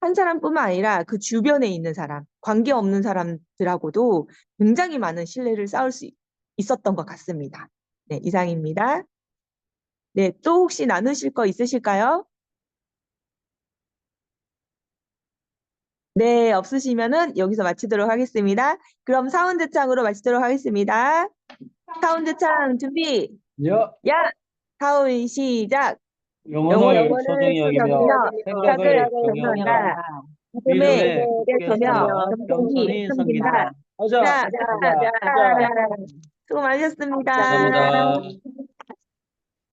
한 사람뿐만 아니라 그 주변에 있는 사람, 관계없는 사람들하고도 굉장히 많은 신뢰를 쌓을 수 있었던 것 같습니다. 네, 이상입니다. 네, 또 혹시 나누실 거 있으실까요? 네, 없으시면은 여기서 마치도록 하겠습니다. 그럼 사운드창으로 마치도록 하겠습니다. 사운드창 준비. 여, 야, 사운 시작. 영혼을 영혼을 소중히 여기며 소중하며 생각을 생각을 경영한다. 경영한다. 믿음에 믿음에 굳게 굳게 서며 서며 겸손히 겸손히 섬긴다. 섬긴다. 자, 하자, 자, 하자, 하자. 수고 많으셨습니다. 감사합니다.